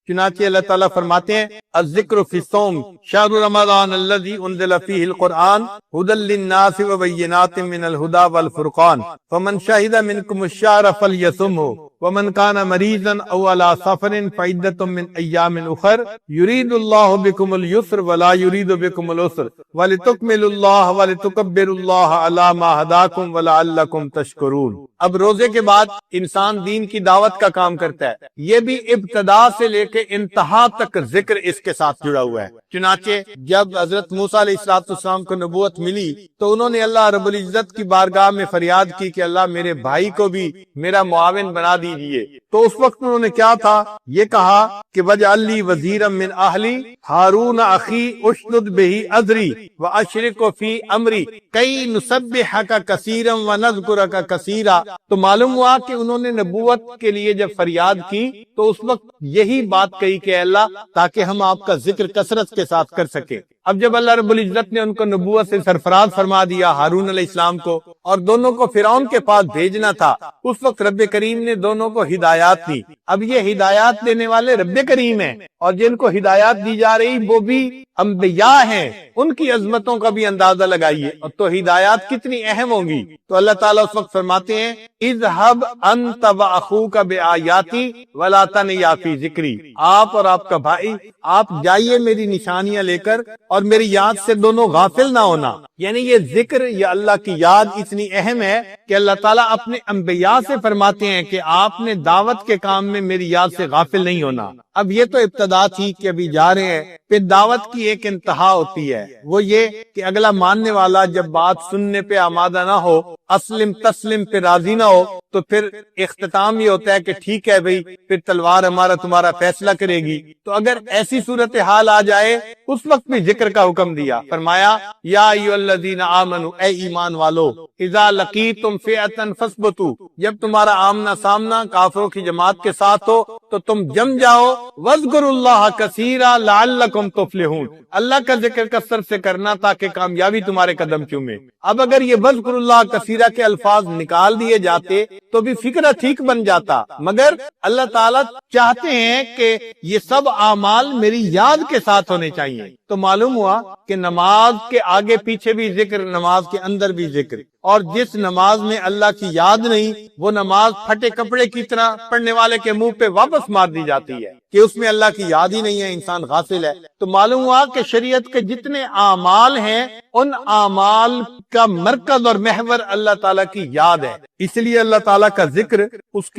چنانچہ اللہ تعالیٰ فرماتے ہیں الذکر فی الصوم شہر رمضان الذی انزل فیہ القرآن ھدی للناس وبینات من الھدی والفرقان فمن شہد منکم الشہر فلیصمہ ومن کان مریضا او علی سفر فعدۃ من ایام اخر یرید اللہ بکم اليسر ولا یرید بکم العسر ولتکملوا اللہ ولتکبروا اللہ علی ما ہداکم ولعلکم تشکرون۔ اب روزے کے بعد انسان دین کی دعوت کا کام کرتا ہے، یہ بھی ابتدا سے لے کے انتہا تک ذکر اس کے ساتھ جڑا ہوا ہے۔ چنانچہ جب حضرت موسیٰ علیہ السلام کو نبوت ملی تو انہوں نے اللہ رب العزت کی بارگاہ میں فریاد کی کہ اللہ میرے بھائی کو بھی میرا معاون بنا دیجئے، تو اس وقت انہوں نے کیا تھا، یہ کہا کہ وجعل لی وزیرا من اہلی ہارون اخی اشدد بہ اذری واشرکہ فی امری کئی نسبحک کثیرا ونذکرک کثیرا۔ تو معلوم ہوا کہ انہوں نے نبوت کے لیے جب فریاد کی تو اس وقت یہی بات کہی کہ اللہ تاکہ ہم آپ کا ذکر کثرت کے ساتھ کر سکیں۔ اب جب اللہ رب العزت نے ان کو نبوت سے سرفراز فرما دیا ہارون علیہ السلام کو، اور دونوں کو فرعون کے پاس بھیجنا تھا، اس وقت رب کریم نے دونوں کو ہدایات دی۔ اب یہ ہدایات دینے والے رب کریم ہیں، اور جن کو ہدایات دی جا رہی وہ بھی انبیاء ہیں، ان کی عظمتوں کا بھی اندازہ لگائیے، اور تو ہدایات کتنی اہم ہوں گی۔ تو اللہ تعالیٰ اس وقت فرماتے ہیں اذهب انت واخوک بآیاتی ولا تنیا فی ذکری، آپ اور آپ کا بھائی آپ جائیے میری نشانیاں لے کر اور میری یاد سے دونوں غافل نہ ہونا۔ یعنی یہ ذکر یا اللہ کی یاد اتنی اہم ہے کہ اللہ تعالیٰ اپنے انبیاء سے فرماتے ہیں کہ آپ نے دعوت کے کام میں میری یاد سے غافل نہیں ہونا۔ اب یہ تو ابتدا تھی کہ ابھی جا رہے ہیں، پھر دعوت کی ایک انتہا ہوتی ہے، وہ یہ کہ اگلا ماننے والا جب بات سننے پہ آمادہ نہ ہو، اسلم تسلم پہ راضی نہ ہو، تو پھر اختتام یہ ہوتا ہے کہ ٹھیک ہے بھئی پھر تلوار ہمارا تمہارا فیصلہ کرے گی۔ تو اگر ایسی صورتحال آ جائے اس وقت بھی ذکر کا حکم دیا، فرمایا یا ایھا الذین آمنوا، اے ایمان والو، اذا لقیتم فئۃ فاثبتوا، جب تمہارا آمنا سامنا کافروں کی جماعت کے ساتھ ہو تو تم جم جاؤ، واذکروا اللہ کثیرا لعلکم تفلحون، اللہ کا ذکر کثرت سے کرنا تاکہ کامیابی تمہارے قدم چومے۔ اب اگر یہ واذکروا اللہ کثیرا کے الفاظ نکال دیے جاتے تو بھی فکرہ ٹھیک بن جاتا، مگر اللہ تعالیٰ چاہتے ہیں کہ یہ سب اعمال میری یاد کے ساتھ ہونے چاہیے۔ تو معلوم ہوا کہ نماز کے آگے پیچھے بھی ذکر، نماز کے اندر بھی ذکر، اور جس نماز میں اللہ کی یاد نہیں وہ نماز پھٹے کپڑے کی طرح پڑھنے والے کے منہ پہ واپس مار دی جاتی ہے۔ کہ اس میں اللہ کی یاد ہی نہیں ہے، انسان غافل ہے، تو معلوم ہوا کہ شریعت کے جتنے اعمال ہیں ان اعمال کا مرکز اور محور اللہ تعالیٰ کی یاد ہے، اس لیے اللہ تعالیٰ کا ذکر اس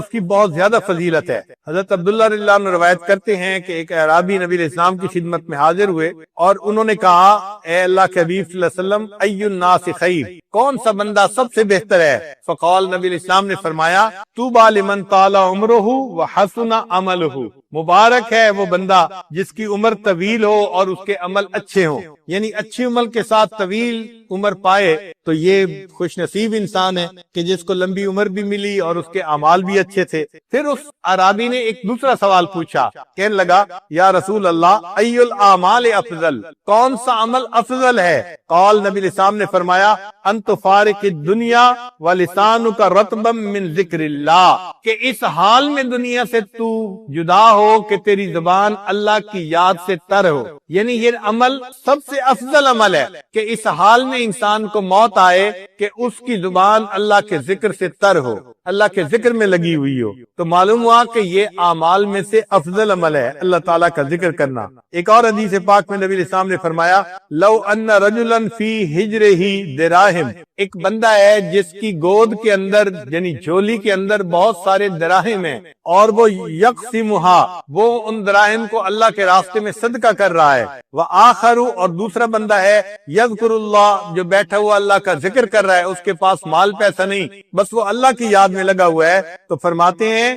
کی بہت زیادہ فضیلت ہے۔ حضرت عبداللہ رضی اللہ عنہ روایت کرتے ہیں کہ ایک اعرابی نبی علیہ السلام کی خدمت میں حاضر ہوئے اور انہوں نے کہا، اے اللہ کے حبیب صلی اللہ علیہ وسلم، ای الناس خیر، کون سا بندہ سب سے بہتر ہے؟ فقال، نبی علیہ السلام نے فرمایا، طوبی لمن طال عمرہ وحسن عملہ، مبارک ہے وہ بندہ جس کی عمر طویل ہو اور اس کے عمل اچھے ہوں، یعنی اچھی عمل کے ساتھ طویل عمر پائے تو یہ خوش نصیب انسان ہے کہ جس کو لمبی عمر بھی ملی اور اس کے اعمال بھی اچھے تھے۔ پھر اس عرابی نے ایک دوسرا سوال پوچھا، کہنے لگا، یا رسول اللہ، ای الاعمال افضل، کون سا عمل افضل ہے؟ قال، نبی علیہ السلام نے فرمایا، ان تفارق الدنیا ولسانک رطبا من ذکر اللہ، کہ اس حال میں دنیا سے تو جدا ہو کہ تیری زبان اللہ کی یاد سے تر ہو، یعنی یہ عمل سب سے افضل عمل ہے کہ اس حال میں انسان کو موت آئے کہ اس کی زبان اللہ کے ذکر سے تر ہو، اللہ کے ذکر میں لگی ہوئی ہو۔ تو معلوم ہوا کہ یہ اعمال میں سے افضل عمل ہے اللہ تعالیٰ کا ذکر کرنا۔ ایک اور حدیث پاک میں نبی علیہ السلام نے فرمایا، لو ان رجلا فی ہجرہ دراہم، ایک بندہ ہے جس کی گود کے اندر یعنی جھولی کے اندر بہت سارے دراہم ہیں اور وہ یقسمھا، وہ ان دراہم کو اللہ کے راستے میں صدقہ کر رہا ہے، وآخر، اور دوسرا بندہ ہے یذکر اللہ، جو بیٹھا ہوا اللہ کا ذکر کر رہا ہے، اس کے پاس مال پیسہ نہیں، بس وہ اللہ کی یاد میں لگا ہوا ہے، تو فرماتے ہیں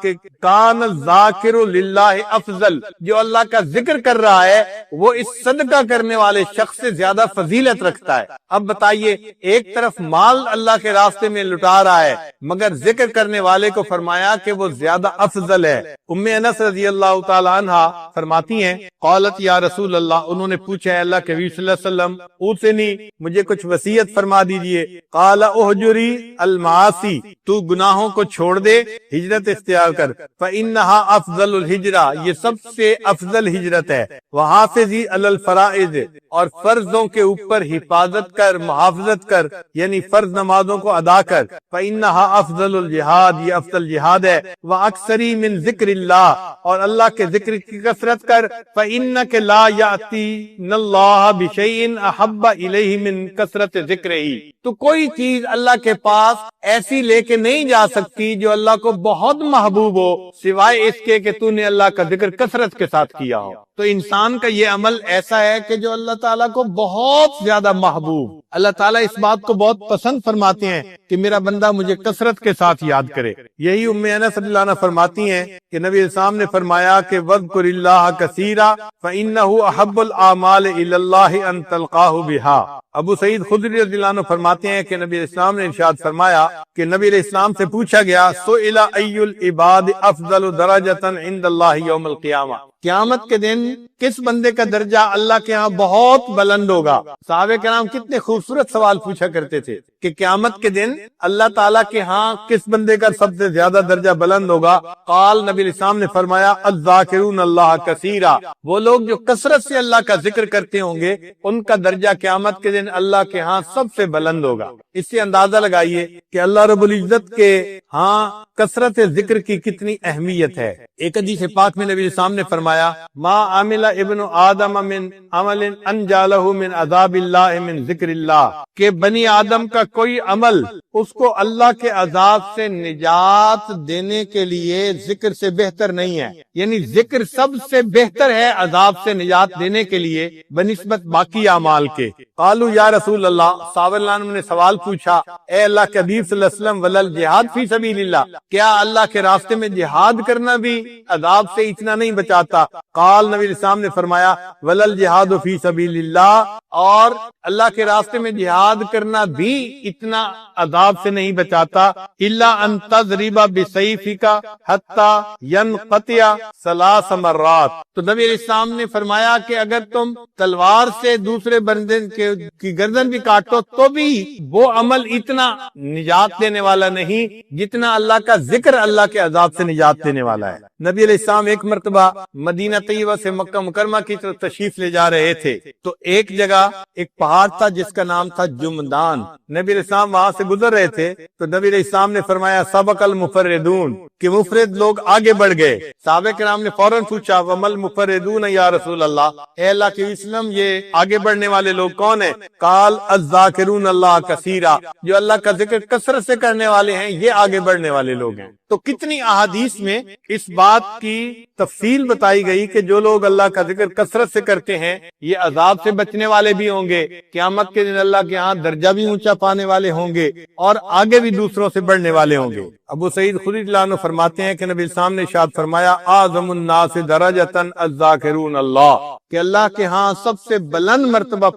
کہ کان الذاکر للہ افضل، جو اللہ کا ذکر کر رہا ہے وہ اس صدقہ کرنے والے شخص سے زیادہ فضیلت رکھتا ہے۔ اب بتائیے، ایک طرف مال اللہ کے راستے میں لٹا رہا ہے مگر ذکر کرنے والے کو فرمایا کہ وہ زیادہ افضل ہے۔ ام انس رضی اللہ تعالی عنہ فرماتی ہیں، قالت یا رسول اللہ، انہوں نے پوچھا، ہے اللہ کے نبی صلی اللہ علیہ وسلم، اوصنی، مجھے کچھ وصیت فرما دیجئے۔ قال اہجری المعاصی، تو گناہوں کو چھوڑ دے، ہجرت اختیار کر، فإنها افضل الہجرہ، یہ سب سے افضل ہجرت ہے، وحافظی علی الفرائض، اور فرضوں کے اوپر حفاظت کر، محافظت کر، یعنی فرض نمازوں کو ادا کر، فإنها افضل الجہاد، یہ افضل جہاد ہے، واکثری من ذکر اللہ، اور اللہ کے ذکر کی کثرت کر، فإنک لا یأتین اللہ بشیء احب الیہ من کثرت ذکرہ، تو کوئی چیز اللہ کے پاس ایسی لے کے نہیں جا سکتی جو اللہ کو بہت محبوب ہو سوائے اس کے کہ تو نے اللہ کا ذکر کثرت کے ساتھ کیا ہو۔ تو انسان کا یہ عمل ایسا ہے کہ جو اللہ تعالیٰ کو بہت زیادہ محبوب، اللہ تعالیٰ اس بات کو بہت پسند فرماتے ہیں کہ میرا بندہ مجھے کثرت کے ساتھ یاد کرے۔ یہی ام انس رضی اللہ عنہ فرماتی ہیں کہ نبی السلام نے فرمایا کہ وَاذْكُرِ اللَّهَ كَثِيرًا فَإِنَّهُ أَحَبُّ الْأَعْمَالِ إِلَى اللَّهِ أَن تَلْقَاهُ بِهَا۔ ابو سعید خدری رضی اللہ عنہ فرماتے ہیں کہ نبی السلام نے ارشاد فرمایا کہ نبی علیہ السلام سے پوچھا گیا، سئل أَيُّ الْعِبَادِ أَفْضَلُ دَرَجَةً عِندَ اللَّهِ يَوْمَ الْقِيَامَةِ، قیامت کے دن کس بندے کا درجہ اللہ کے ہاں بہت بلند ہوگا؟ صحابہ کرام کتنے خوبصورت سوال پوچھا کرتے تھے کہ قیامت کے دن اللہ تعالیٰ کے ہاں کس بندے کا سب سے زیادہ درجہ بلند ہوگا؟ قال، نبی علیہ السلام نے فرمایا، الذاکرون اللہ کثیرا، وہ لوگ جو کثرت سے اللہ کا ذکر کرتے ہوں گے ان کا درجہ قیامت کے دن اللہ کے ہاں سب سے بلند ہوگا۔ اس سے اندازہ لگائیے کہ اللہ رب العزت کے ہاں کثرت ذکر کی کتنی اہمیت ہے۔ ایک حدیث پاک میں نبی علیہ السلام نے فرمایا، ما عمل ابن آدم من عمل انجالہ من عذاب اللہ من ذکر اللہ، کہ بنی آدم کا کوئی عمل اس کو اللہ کے عذاب سے نجات دینے کے لیے ذکر سے بہتر نہیں ہے، یعنی ذکر سب سے بہتر ہے عذاب سے نجات دینے کے لیے بنسبت باقی اعمال کے۔ قالوا یا رسول اللہ، صحابہ نے سوال پوچھا، اے اللہ کے حبیب صلی اللہ علیہ وسلم، ولل جہاد فی سبیل اللہ، کیا اللہ کے راستے میں جہاد کرنا بھی عذاب سے اتنا نہیں بچاتا؟ قال، نبی علیہ السلام نے فرمایا، ولل جہاد فی سبیل اللہ، اور اللہ کے راستے میں جہاد کرنا بھی اتنا عذاب سے نہیں بچاتا، الا ان تضرب بسیفک حتی ینقطع 3 مرات، تو نبی علیہ السلام نے فرمایا کہ اگر تم تلوار سے دوسرے بندے کی گردن بھی کاٹو تو بھی وہ عمل اتنا نجات دینے والا نہیں جتنا اللہ کا ذکر اللہ کے عذاب سے نجات دینے والا ہے۔ نبی علیہ السلام ایک مرتبہ مدینہ طیبہ سے مکہ مکرمہ کی طرف تشریف لے جا رہے تھے، تو ایک جگہ ایک پہاڑ تھا جس کا نام تھا جمدان۔ نبی علیہ علیہ السلام وہاں سے گزر رہے تھے تو نبی علیہ السلام نے فرمایا سبق المفردون کہ مفرد لوگ آگے بڑھ گئے. صحابہ کرام نے فوراً پوچھا ومل مفردون یا رسول اللہ، اے اللہ کے وسلم یہ آگے بڑھنے والے لوگ کون ہیں؟ قال الذاکرون اللہ کثیرا، جو اللہ کا ذکر کثرت سے کرنے والے ہیں یہ آگے بڑھنے والے لوگ ہیں. تو کتنی احادیث میں اس بات کی تفصیل بتائی گئی کہ جو لوگ اللہ کا ذکر کثرت سے کرتے ہیں یہ عذاب سے بچنے والے بھی ہوں گے، قیامت کے دن اللہ کے ہاں درجہ بھی اونچا پانے والے ہوں گے اور آگے بھی دوسروں سے بڑھنے والے ہوں گے. ابو سعید خدری رضی اللہ عنہ فرماتے ہیں کہ نبی السلام نے ارشاد فرمایا اعظم الناس درجۃ الذاکرون اللہ، کہ اللہ کے ہاں سب سے بلند مرتبہ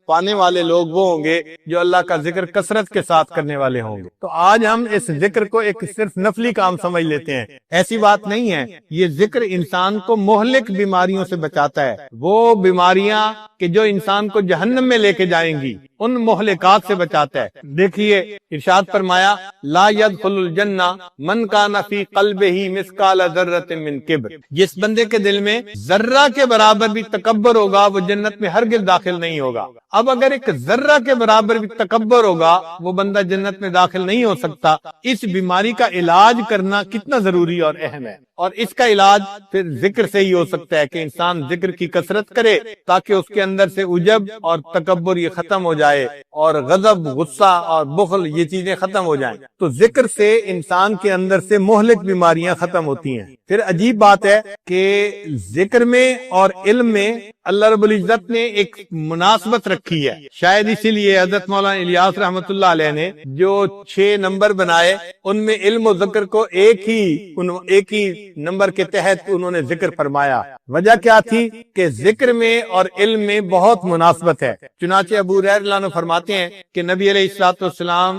پانے والے لوگ وہ ہوں گے جو اللہ کا ذکر کثرت کے ساتھ کرنے والے ہوں گے. تو آج ہم اس ذکر کو ایک صرف نفلی کام سمجھ لیتے ہیں، ایسی بات نہیں ہے. یہ ذکر انسان کو مہلک بیماریوں سے بچاتا ہے، وہ بیماریاں کہ جو انسان کو جہنم میں لے کے جائیں گی ان مہلکات سے بچاتا ہے. دیکھیے ارشاد فرمایا لا يدخل الجنہ من کان فی قلبہ مثقال ذرۃ من کبر، جس بندے کے دل میں ذرہ کے برابر بھی تکبر ہوگا وہ جنت میں ہرگز داخل نہیں ہوگا. اب اگر ایک ذرہ کے برابر بھی تکبر ہوگا وہ بندہ جنت میں داخل نہیں ہو سکتا. اس بیماری کا علاج کرنا کتنا ضروری اور اہم ہے، اور اس کا علاج پھر ذکر سے ہی ہو سکتا ہے کہ انسان ذکر کی کثرت کرے تاکہ اس کے اندر سے عجب اور تکبر یہ ختم ہو جائے اور غضب، غصہ اور بخل یہ چیزیں ختم ہو جائیں. تو ذکر سے انسان کے اندر سے مہلک بیماریاں ختم ہوتی ہیں. پھر عجیب بات ہے کہ ذکر میں اور علم میں اللہ رب العزت نے ایک مناسبت رکھی ہے. شاید اسی لیے حضرت مولانا الیاس رحمۃ اللہ علیہ نے جو 6 نمبر بنائے ان میں علم و ذکر کو ایک ہی نمبر کے تحت انہوں نے ذکر فرمایا. وجہ کیا تھی کہ ذکر میں اور علم میں بہت مناسبت ہے. چنانچہ ابو ہریرہ رضی اللہ عنہ فرماتے ہیں کہ نبی علیہ الصلوۃ والسلام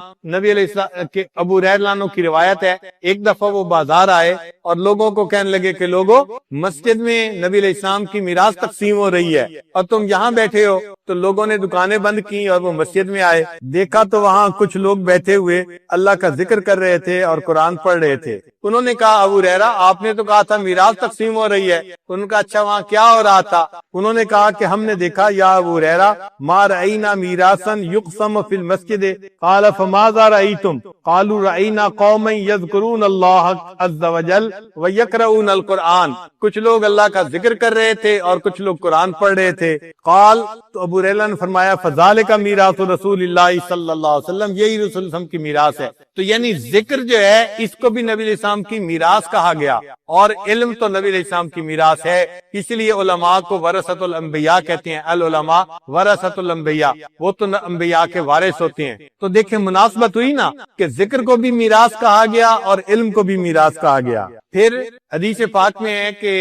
ابو ہریرہ رضی اللہ عنہ کی روایت ہے ایک دفعہ وہ بازار آئے اور لوگوں کو کہنے لگے کہ لوگوں مسجد میں نبی علیہ السلام کی میراث تقسیم ہو رہی ہے اور تم یہاں بیٹھے ہو. تو لوگوں نے دکانیں بند کی اور وہ مسجد میں آئے، دیکھا تو وہاں کچھ لوگ بیٹھے ہوئے اللہ کا ذکر کر رہے تھے اور قرآن پڑھ رہے تھے. انہوں نے کہا ابو ہریرہ آپ نے تو کہا تھا میراث تقسیم ہو رہی ہے. انہوں نے کہا اچھا وہاں کیا ہو رہا تھا؟ انہوں نے کہا کہ ہم نے دیکھا یا ابو ہریرہ ما رأینا میراثا یقسم فی المسجد قال فماذا رأیتم قالوا رأینا قوما یذکرون اللہ عز وجل ویقرؤون القرآن. کچھ لوگ اللہ کا ذکر کر رہے تھے اور کچھ لوگ قرآن پڑھ رہے تھے. قال تو ابو ہریرہ نے فرمایا فذالک میراث رسول اللہ صلی اللہ علیہ وسلم، یہی رسول اللہ علیہ وسلم کی میراث ہے. تو یعنی ذکر جو ہے اس کو بھی نبی علیہ السلام کی میراث کہا گیا اور علم تو نبی علیہ السلام کی میراث ہے. اس لیے علماء کو ورثۃ الانبیاء کہتے ہیں. العلماء ورثۃ الانبیاء، وہ تو انبیاء کے وارث ہوتے ہیں. تو دیکھیں مناسبت ہوئی نا کہ ذکر کو بھی میراث کہا گیا اور علم کو بھی میراث کہا گیا. پھر حدیث پاک میں ہے کہ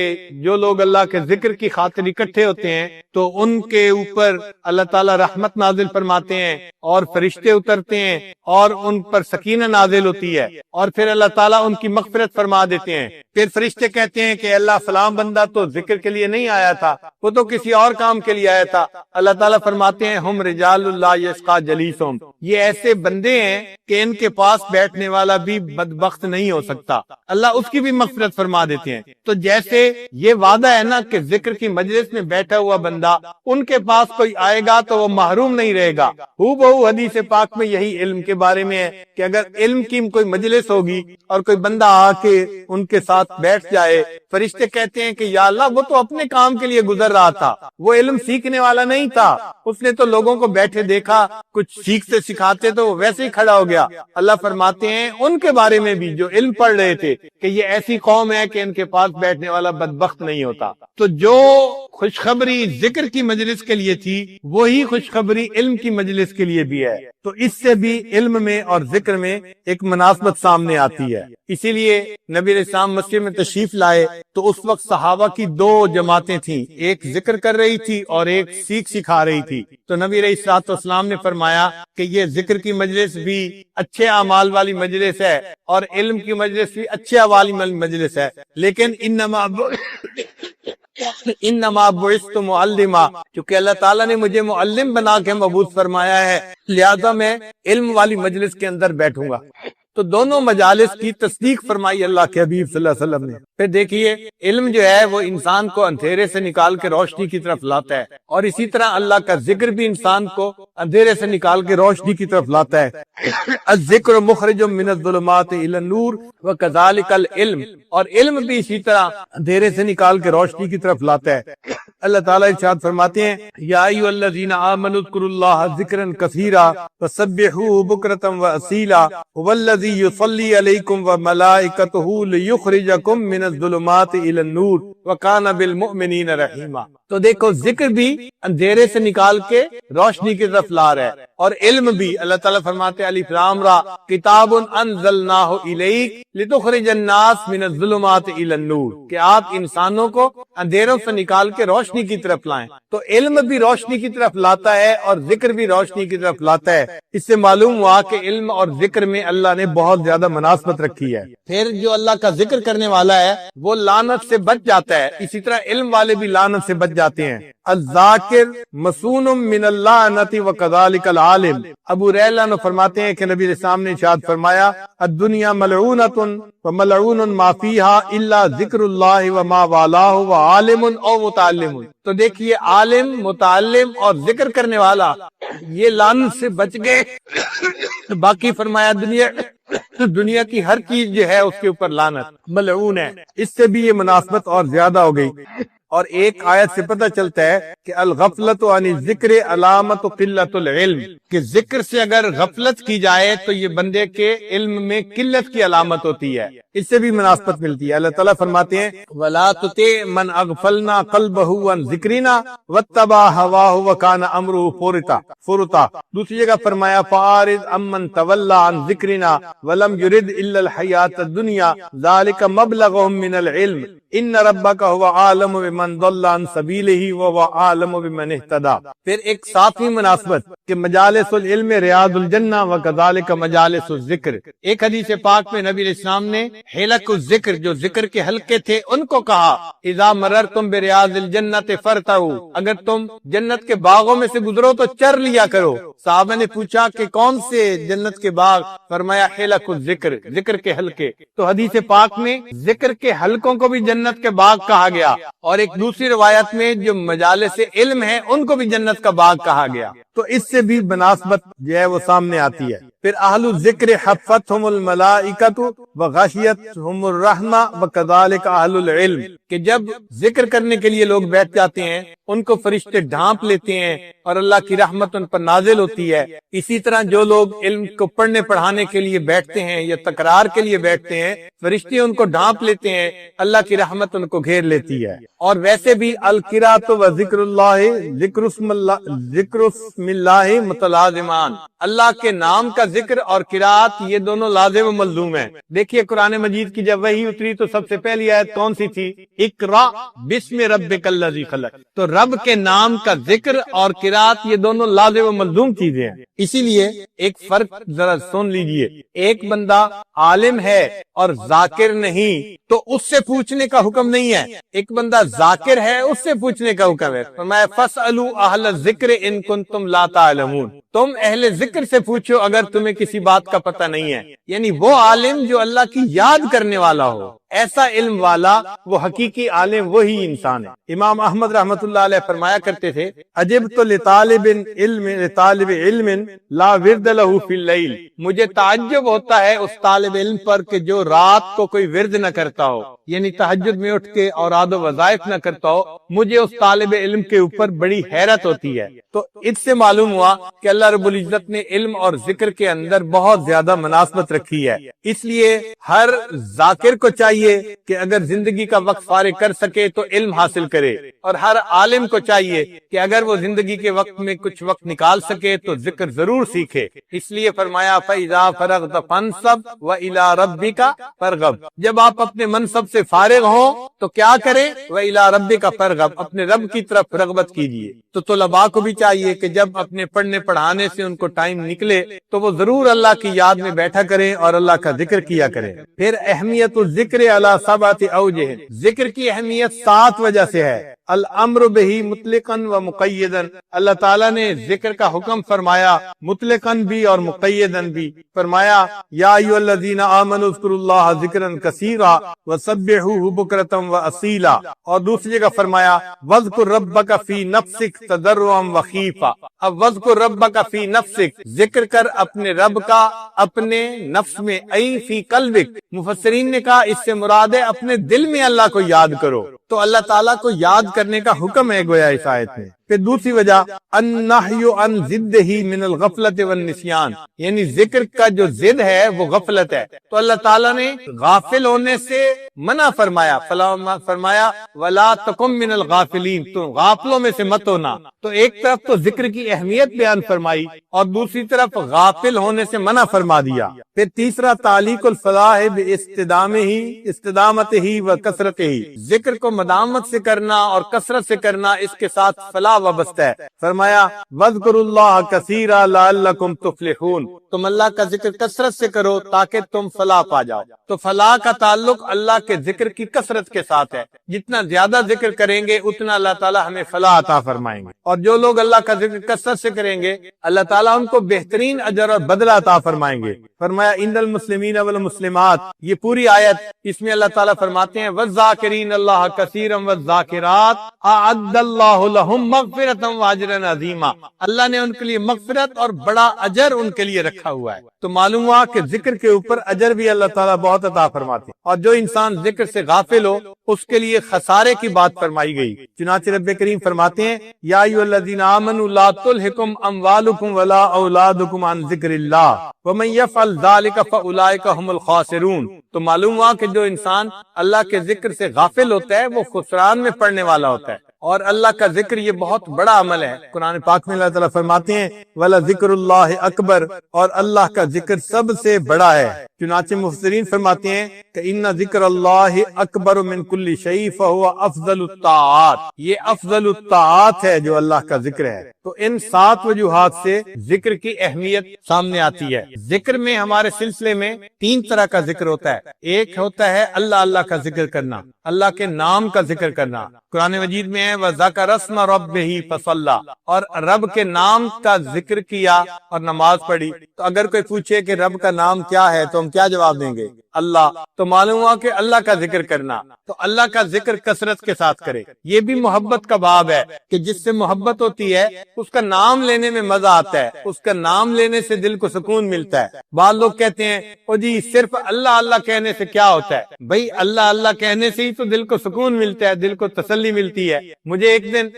جو لوگ اللہ کے ذکر کی خاطر اکٹھے ہوتے ہیں تو ان کے اوپر اللہ تعالیٰ رحمت نازل فرماتے ہیں اور فرشتے اترتے ہیں اور ان پر سکینہ نازل ہوتی ہے اور پھر اللہ تعالیٰ ان کی مغفرت فرما دیتے ہیں. پھر فرشتے کہتے ہیں کہ اللہ فلاں بندہ تو ذکر کے لیے نہیں آیا تھا، وہ تو کسی اور کام کے لیے آیا تھا. اللہ تعالیٰ فرماتے ہیں ہم رجال اللہ یشقی جلیسہم، یہ ایسے بندے ہیں کہ ان کے پاس بیٹھنے والا بھی بدبخت نہیں ہو سکتا. اللہ اس کی بھی مغفرت فرما دیتے ہیں. تو جیسے یہ وعدہ ہے نا کہ ذکر کی مجلس میں بیٹھا ہوا بندہ ان کے پاس کوئی آئے گا تو وہ محروم نہیں رہے گا. ہو بہو حدیث پاک میں یہی علم کے بارے میں ہے کہ اگر علم کی کوئی مجلس ہوگی اور کوئی بندہ آ کے ان کے ساتھ بیٹھ جائے، فرشتے کہتے ہیں کہ یا اللہ وہ تو اپنے کام کے لیے گزر رہا تھا، وہ علم سیکھنے والا نہیں تھا، اس نے تو لوگوں کو بیٹھے دیکھا کچھ سیکھتے سکھاتے تو وہ ویسے ہی کھڑا ہو گیا. اللہ فرماتے ہیں ان کے بارے میں بھی جو علم پڑھ رہے تھے کہ یہ ایسی قوم ہے کہ ان کے پاس بیٹھنے والا بدبخت نہیں ہوتا. تو جو خوشخبری ذکر کی مجلس کے لیے تھی وہی خوشخبری علم کی مجلس کے لیے بھی ہے. تو اس سے بھی علم میں اور ذکر میں ایک مناسبت سامنے آتی ہے. اسی لیے نبی علیہ السلام مسجد میں تشریف لائے تو اس وقت صحابہ کی 2 جماعتیں تھیں، ایک ذکر کر رہی تھی اور ایک سکھا رہی تھی. تو نبی علیہ الصلوۃ والسلام نے فرمایا کہ یہ ذکر کی مجلس بھی اچھے اعمال والی مجلس ہے اور علم کی مجلس بھی اچھے اعمال والی مجلس ہے، لیکن انما بعثت معلما، کیونکہ اللہ تعالیٰ نے مجھے معلم بنا کے مبعوث فرمایا ہے، لہذا میں علم والی مجلس کے اندر بیٹھوں گا. تو دونوں مجالس کی تصدیق فرمائی اللہ کے حبیب صلی اللہ علیہ وسلم نے۔ پھر دیکھیے علم جو ہے وہ انسان کو اندھیرے سے نکال کے روشنی کی طرف لاتا ہے، اور اسی طرح اللہ کا ذکر بھی انسان کو اندھیرے سے نکال کے روشنی کی طرف لاتا ہے۔ الذکر مخرج من الظلمات الی النور وکذالک العلم، اور علم بھی اسی طرح اندھیرے سے نکال کے روشنی کی طرف لاتا ہے۔ اللہ تعالیٰ ارشاد فرماتے ہیں یا ایھا الذین آمنوا اذکروا اللہ ذکرا کثیرا وسبحوہ بکرۃ واصیلا ھو الذی یصلی علیکم وملائکتہ لیخرجکم من الظلمات الی النور وکان بالمؤمنین رحیما۔ تو دیکھو ذکر بھی اندھیرے سے نکال کے روشنی کی طرف لا رہا ہے، اور علم بھی اللہ تعالیٰ فرماتے ہیں الف لام را کتاب انزلناہ الیک لتخرج الناس من الظلمات الی النور، کہ آپ انسانوں کو اندھیروں سے نکال کے روشنی کی طرف لائیں۔ تو علم بھی روشنی کی طرف لاتا ہے اور ذکر بھی روشنی کی طرف لاتا ہے۔ اس سے معلوم ہوا کہ علم اور ذکر میں اللہ نے بہت زیادہ مناسبت رکھی ہے۔ پھر جو اللہ کا ذکر کرنے والا ہے وہ لعنت سے بچ جاتا ہے، اسی طرح علم والے بھی لعنت سے بچ جاتے ہیں۔ الذاکر مسون من اللعنت وکذالک العالم۔ ابو ریلہ نے فرماتے ہیں کہ نبی علیہ السلام نے ارشاد فرمایا الدنیا ملعونۃ وملعون ما فیہا الا ذکر اللہ وما والاہ وعالم او متعلم۔ تو دیکھیے عالم، متعلم اور ذکر کرنے والا یہ لعنت سے بچ گئے۔ باقی فرمایا دنیا کی ہر چیز جو ہے اس کے اوپر لعنت ملعون ہے۔ اس سے بھی یہ مناسبت اور زیادہ ہو گئی۔ اور ایک آیت سے پتہ چلتا ہے کہ الغفلت عن الذکر علامت قلت العلم، کہ ذکر سے اگر غفلت کی جائے تو یہ بندے کے علم میں قلت کی علامت ہوتی ہے۔ اس سے بھی مناسبت ملتی ہے۔ اللہ تعالیٰ فرماتے ہیں وَلَا تُطِعْ مَنْ أَغْفَلْنَا قَلْبَهُ عَنْ ذِكْرِنَا وَاتَّبَعَ هَوَاهُ وَكَانَ أَمْرُهُ فُرُطًا۔ دوسری جگہ فرمایا فَأَعْرِضْ عَمَّنْ تَوَلَّىٰ عَنْ ذِكْرِنَا وَلَمْ يُرِدْ إِلَّا الْحَيَاةَ الدُّنْيَا ذَلِكَ مَبْلَغُهُم مِّنَ الْعِلْمِ إِنَّ رَبَّكَ هُوَ أَعْلَمُ بِمَنْ ضَلَّ عَنْ سَبِيلِهِ وَهُوَ أَعْلَمُ بِمَنِ اهْتَدَىٰ۔ پھر ایک ساتویں مناسبت کہ مجالس العلم ریاض الجنہ وکذالک مجالس الذکر۔ ایک حدیث پاک میں نبی علیہ السلام نے حلق الذکر، جو ذکر کے حلقے تھے، ان کو کہا اذا مررتم بریاض الجنۃ فرتعوا، اگر تم جنت کے باغوں میں سے گزرو تو چر لیا کرو۔ صحابہ نے پوچھا کہ کون سے جنت کے باغ؟ فرمایا حلق الذکر، ذکر کے حلقے۔ تو حدیث پاک میں ذکر کے حلقوں کو بھی جنت کے باغ کہا گیا، اور ایک دوسری روایت میں جو مجالس علم ہیں ان کو بھی جنت کا باغ کہا گیا۔ تو اس سے بھی مناسبت جو ہے وہ سامنے آتی ہے۔ پھر اہل الذکر حفتہم الملائکۃ وغشیتہم الرحمہ وکذالک اہل العلم، کہ جب ذکر کرنے کے لیے لوگ بیٹھ جاتے ہیں ان کو فرشتے ڈھانپ لیتے ہیں اور اللہ کی رحمت ان پر نازل ہوتی ہے۔ اسی طرح جو لوگ علم کو پڑھنے پڑھانے کے لیے بیٹھتے ہیں یا تکرار کے لیے بیٹھتے ہیں، فرشتے ان کو ڈھانپ لیتے ہیں، اللہ کی رحمت ان کو گھیر لیتی ہے۔ اور ویسے بھی القراۃ و ذکر اللہ ذکر اسم اللہ متلازمان، اللہ کے نام کا ذکر اور قرات یہ دونوں لازم و ملزوم ہیں۔ دیکھیے قرآن مجید کی جب وحی اتری تو سب سے پہلی آیت کون سی تھی؟ اقرا بسم ربک الذی خلق۔ تو رب کے نام کا ذکر اور قرات یہ دونوں لازم و ملزوم چیزیں ہیں۔ اسی لیے ایک فرق ذرا سن لیجئے، ایک بندہ عالم ہے اور ذاکر نہیں تو اس سے پوچھنے کا حکم نہیں ہے، ایک بندہ ذاکر ہے اس سے پوچھنے کا حکم ہے۔ فرمایا فاسألوا اہل الذکر ان کنتم لا تعلمون، تم اہل ذکر سے پوچھو اگر تمہیں کسی بات کا پتہ نہیں ہے، یعنی وہ عالم جو اللہ کی یاد کرنے والا ہو، ایسا علم والا، وہ حقیقی عالم وہی انسان ہے۔ امام احمد رحمۃ اللہ علیہ فرمایا کرتے تھے عجبت لطالب علم لا ورد له فی اللیل، مجھے تعجب ہوتا ہے اس طالب علم پر کہ جو رات کو کوئی ورد نہ کرتا ہو، یعنی تہجد میں اٹھ کے اوراد و وظائف نہ کرتا ہو، مجھے اس طالب علم کے اوپر بڑی حیرت ہوتی ہے۔ تو اس سے معلوم ہوا کہ اللہ رب العزت نے علم اور ذکر کے اندر بہت زیادہ مناسبت رکھی ہے۔ اس لیے ہر ذاکر کو چاہیے کہ اگر زندگی کا وقت فارغ کر سکے تو علم حاصل کرے، اور ہر عالم کو چاہیے کہ اگر وہ زندگی کے وقت میں کچھ وقت نکال سکے تو ذکر ضرور سیکھے۔ اس لیے فرمایا فَإِذَا فَرَغْتَ فَانْصَبْ وَإِلَىٰ رَبِّكَ فَارْغَب، جب آپ اپنے منصب سے فارغ ہوں تو کیا کریں؟ وَإِلَىٰ رَبِّكَ فَارْغَب، اپنے رب کی طرف رغبت کیجیے۔ تو طلباء کو بھی چاہیے کہ جب اپنے پڑھنے پڑھانے سے ان کو ٹائم نکلے تو وہ ضرور اللہ کی یاد میں بیٹھا کریں اور اللہ کا ذکر کیا کریں۔ پھر اہمیت الذکر علی سبعۃ اوجہ، ذکر کی اہمیت 7 وجہ سے ہے۔ الامر بہی مطلقاً و مقیداً، اللہ تعالیٰ نے ذکر کا حکم فرمایا مطلقاً بھی اور مقیداً بھی۔ فرمایا یا ایھا الذین آمنوا اذکروا اللہ ذکرا کثیرا وسبحوہ بکرۃ واصیلا، اور دوسری جگہ فرمایا واذکر ربک فی نفسک تضرعا وخیفا۔ اب واذکر ربک فی نفسک، ذکر کر اپنے رب کا اپنے نفس میں، ای فی قلبک، مفسرین نے کہا اس سے مراد ہے اپنے دل میں اللہ کو یاد کرو، تو اللہ تعالیٰ کو یاد کرنے کا حکم ہے گویا اس آیت میں۔ پھر دوسری وجہ النہی عن ضدہ من الغفلۃ والنسیان، یعنی ذکر کا جو ضد ہے وہ غفلت ہے، تو اللہ تعالیٰ نے غافل ہونے سے منع فرمایا، فرمایا ولا تکن من الغافلین، تو غافلوں میں سے مت ہونا۔ تو ایک طرف تو ذکر کی اہمیت بیان فرمائی اور دوسری طرف غافل ہونے سے منع فرما دیا۔ پھر تیسرا تعلیق الفلاح استدامت ہی و کثرت ہی، ذکر کو مدامت سے کرنا اور کثرت سے کرنا، اس کے ساتھ فلاح وابستہ ہے۔ فرمایا وَاذْكُرُوا اللَّهَ كَثِيرًا لَعَلَّكُمْ تُفْلِحُونَ، تم اللہ کا ذکر کثرت سے کرو تاکہ تم فلاح پا جاؤ۔ تو فلاح کا تعلق اللہ کے ذکر کی کثرت کے ساتھ ہے، جتنا زیادہ ذکر کریں گے اتنا اللہ تعالیٰ ہمیں فلاح عطا فرمائیں گے، اور جو لوگ اللہ کا ذکر کثرت سے کریں گے اللہ تعالیٰ ان کو بہترین اجر اور بدلہ عطا فرمائیں گے۔ فرمایا ان المسلمین والمسلمات، یہ پوری آیت اس میں اللہ تعالیٰ فرماتے ہیں والذاکرین اللہ کثیرا والذاکرات اعد اللہ لہم مغفرۃ واجرا عظیما، اللہ نے ان کے لیے مغفرت اور بڑا اجر ان کے لیے رکھا ہوا ہے۔ تو معلوم ہوا کہ ذکر کے اوپر اجر بھی اللہ تعالیٰ بہت عطا فرماتے ہیں، اور جو انسان ذکر سے غافل ہو اس کے لیے خسارے کی بات فرمائی گئی۔ چنانچہ رب کریم فرماتے ہیں یا ایھا الذین آمنوا لا تلھکم اموالکم ولا اولادکم عن ذکر اللہ ومن یفعل ذلک فاولئک هم الخاسرون۔ تو معلوم ہوا کہ جو انسان اللہ کے ذکر سے غافل ہوتا ہے وہ خسران میں پڑنے والا ہوتا ہے، اور اللہ کا ذکر یہ بہت بڑا عمل ہے۔ قرآن پاک میں اللہ تعالیٰ فرماتے ہیں وَلَذِكْرُ اللَّهِ اکبر، اور اللہ کا ذکر سب سے بڑا ہے۔ چنانچہ مفسرین فرماتے ہیں کہ ان ذکر اللہ اکبر من کل شیء فہو افضل الطاعات، یہ افضل الطاعات ہے جو اللہ کا ذکر ہے۔ تو ان 7 وجوہات سے ذکر کی اہمیت سامنے آتی ہے۔ ذکر میں ہمارے سلسلے میں 3 طرح کا ذکر ہوتا ہے۔ ایک ہوتا ہے اللہ کا ذکر کرنا، اللہ کے نام کا ذکر کرنا۔ قرآن مجید میں ہے وَذَكَرَ اسْمَ رَبِّهِ فَصَلَّى، اور رب کے نام کا ذکر کیا اور نماز پڑھی۔ تو اگر کوئی پوچھے کہ رب کا نام کیا ہے تو ہم کیا جواب دیں گے؟ اللہ۔ تو معلوم ہوا کہ اللہ کا ذکر کرنا، تو اللہ کا ذکر کثرت کے ساتھ کرے۔ یہ بھی محبت کا باب ہے کہ جس سے محبت ہوتی ہے اس کا نام لینے میں مزہ آتا ہے، اس کا نام لینے سے دل کو سکون ملتا ہے۔ بعض لوگ کہتے ہیں او جی صرف اللہ کہنے سے کیا ہوتا ہے؟ بھائی اللہ کہنے سے ہی تو دل کو سکون ملتا ہے، دل کو تسلی ملتی ہے۔ مجھے ایک دن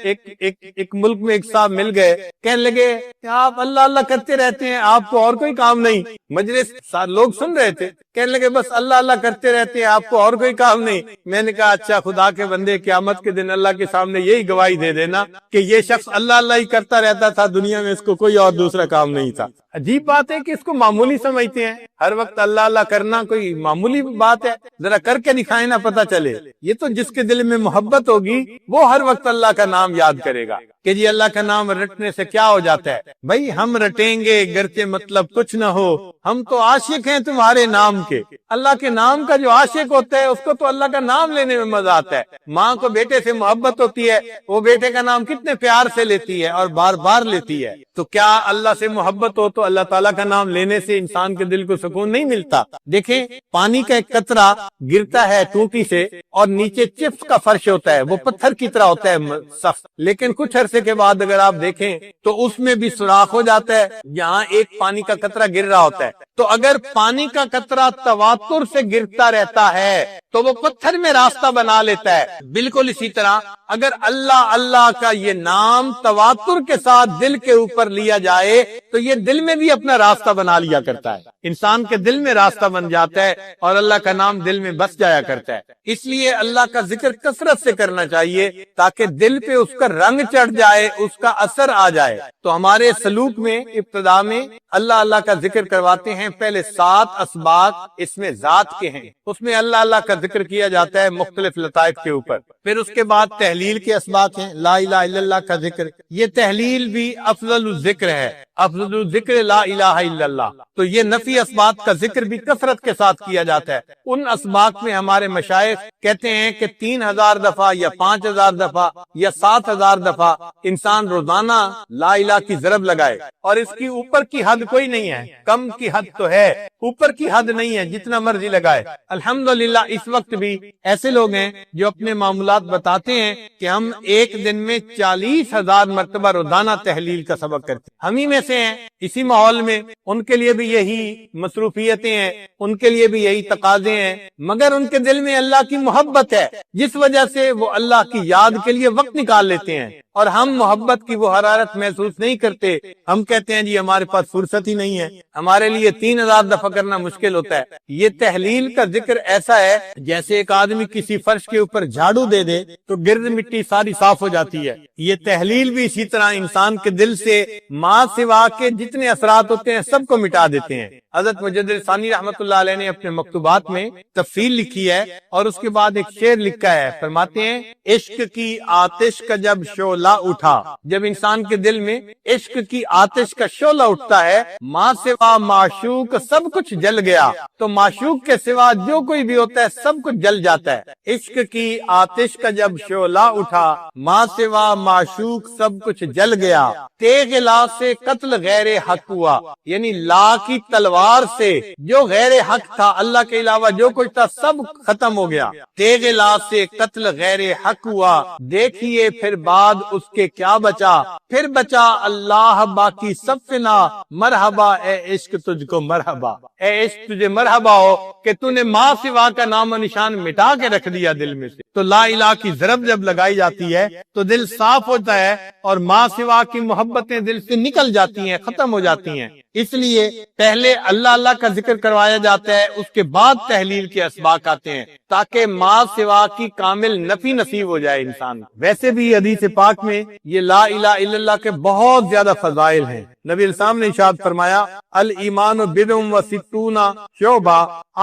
ایک ملک میں ایک صاحب مل گئے، کہنے لگے کہ آپ اللہ کرتے رہتے ہیں، آپ کو اور کوئی کام نہیں؟ مجلس لوگ سن رہے تھے، کہنے لگے بس اللہ کرتے رہتے ہیں، آپ کو اور کوئی کام نہیں؟ میں نے کہا اچھا خدا کے بندے، قیامت کے دن اللہ کے سامنے یہی گواہی دے دینا کہ یہ شخص اللہ ہی کرتا رہتا تھا، دنیا میں اس کو کوئی اور دوسرا کام نہیں تھا۔ عجیب بات ہے کہ اس کو معمولی سمجھتے ہیں، ہر وقت اللہ کرنا کوئی معمولی بات ہے، ذرا کر کے دکھائیں نا پتہ چلے۔ یہ تو جس کے دل میں محبت ہوگی وہ ہر وقت اللہ کا نام یاد کرے گا کہ جی اللہ کا نام رٹنے سے کیا ہو جاتا ہے؟ بھائی ہم رٹیں گے گرچہ مطلب کچھ نہ ہو، ہم تو عاشق ہیں تمہارے نام کے۔ اللہ کے نام کا جو عاشق ہوتا ہے اس کو تو اللہ کا نام لینے میں مزہ آتا ہے۔ ماں کو بیٹے سے محبت ہوتی ہے، وہ بیٹے کا نام کتنے پیار سے لیتی ہے اور بار بار لیتی ہے۔ تو کیا اللہ سے محبت ہو تو اللہ تعالیٰ کا نام لینے سے انسان کے دل کو سکون نہیں ملتا؟ دیکھیں پانی کا ایک قطرہ گرتا ہے ٹوٹی سے اور نیچے چپس کا فرش ہوتا ہے، وہ پتھر کی طرح ہوتا ہے سخت، لیکن کچھ عرصے کے بعد اگر آپ دیکھیں تو اس میں بھی سوراخ ہو جاتا ہے جہاں ایک پانی کا قطرہ گر رہا ہوتا ہے۔ تو اگر پانی کا قطرہ تواتر سے گرتا رہتا ہے تو وہ پتھر میں راستہ بنا لیتا ہے۔ بالکل اسی طرح اگر اللہ کا یہ نام تواتر کے ساتھ دل کے اوپر لیا جائے تو یہ دل میں بھی اپنا راستہ بنا لیا کرتا ہے، انسان کے دل میں راستہ بن جاتا ہے اور اللہ کا نام دل میں بس جایا کرتا ہے۔ اس لیے اللہ کا ذکر کثرت سے کرنا چاہیے تاکہ دل پہ اس کا رنگ چڑھ جائے، اس کا اثر آ جائے۔ تو ہمارے سلوک میں ابتدا میں اللہ کا ذکر کرواتے ہیں ہیں پہلے 7 اسباق اس میں ذات کے ہیں، اس میں اللہ اللہ کا ذکر کیا جاتا ہے مختلف لطائف کے اوپر. پھر اس کے بعد تحلیل کے اسباق ہیں، لا الہ الا اللہ کا ذکر، یہ تحلیل بھی افضل الذکر ہے، افضل الذکر لا الہ الا اللہ. تو یہ نفی اسباق کا ذکر بھی کثرت کے ساتھ کیا جاتا ہے. ان اسباق میں ہمارے مشائخ کہتے ہیں کہ 3000 دفعہ یا 5000 دفعہ یا 7000 دفعہ انسان روزانہ لا الہ کی ضرب لگائے، اور اس کی اوپر کی حد کوئی نہیں ہے، کم کی حد تو ہے، اوپر کی حد نہیں ہے، جتنا مرضی لگائے. الحمدللہ اس وقت بھی ایسے لوگ ہیں جو اپنے معاملات بتاتے ہیں کہ ہم ایک دن میں 40,000 مرتبہ روزانہ تحلیل کا سبق کرتے ہیں. ہم ہی میں سے ہیں اسی ماحول میں، ان کے لیے بھی یہی مصروفیتیں ہیں، ان کے لیے بھی یہی تقاضے ہیں، مگر ان کے دل میں اللہ کی محبت ہے جس وجہ سے وہ اللہ کی یاد کے لیے وقت نکال لیتے ہیں. اور ہم محبت کی وہ حرارت محسوس نہیں کرتے، ہم کہتے ہیں جی ہمارے پاس فرصت ہی نہیں ہے، ہمارے لیے 3000 دفعہ کرنا مشکل ہوتا ہے. یہ تحلیل کا ذکر ایسا ہے جیسے ایک آدمی کسی فرش کے اوپر جھاڑو دے دے تو گرد مٹی ساری صاف ہو جاتی ہے. یہ تحلیل بھی اسی طرح انسان کے دل سے ما سوا کے جتنے اثرات ہوتے ہیں سب کو مٹا دیتے ہیں. حضرت مجدد ثانی رحمۃ اللہ علیہ نے اپنے مکتوبات میں تفصیل لکھی ہے اور اس کے بعد ایک شعر لکھا ہے. فرماتے ہیں عشق کی آتش کا جب شعلہ اٹھا، جب انسان کے دل میں عشق کی آتش کا شعلہ اٹھتا ہے، ماں سوا معشوق سب کچھ جل گیا. تو معشوق کے سوا جو کوئی بھی ہوتا ہے سب کچھ جل جاتا ہے. عشق کی آتش کا جب شعلہ اٹھا، ماں سوا معشوق سب کچھ جل گیا. تیغ لا سے قتل غیر حق ہوا، یعنی لا کی تلوار سے جو غیر حق تھا، اللہ کے علاوہ جو کچھ تھا سب ختم ہو گیا. تیغ لا سے قتل غیر حق ہوا، دیکھیے پھر بعد اس کے کیا بچا، پھر بچا اللہ باقی سب فنا. مرحبا اے عشق تجھ کو مرحبا، اے عشق تجھے مرحبا ہو کہ تو نے ماں سوا کا نام و نشان مٹا کے رکھ دیا دل میں سے. تو لا الہ کی ضرب جب لگائی جاتی ہے تو دل صاف ہوتا ہے اور ماں سوا کی محبتیں دل سے نکل جاتی ہیں، ختم ہو جاتی ہیں. اس لیے پہلے اللہ اللہ کا ذکر کروایا جاتا ہے، اس کے بعد تحلیل کے اسباق آتے ہیں تاکہ ماں سوا کی کامل نفی نصیب ہو جائے انسان. ویسے بھی حدیث پاک میں یہ لا الہ الا اللہ کے بہت زیادہ فضائل ہیں. نبی الاسلام نے ارشاد فرمایا الایمان بضع و ستون شعبہ،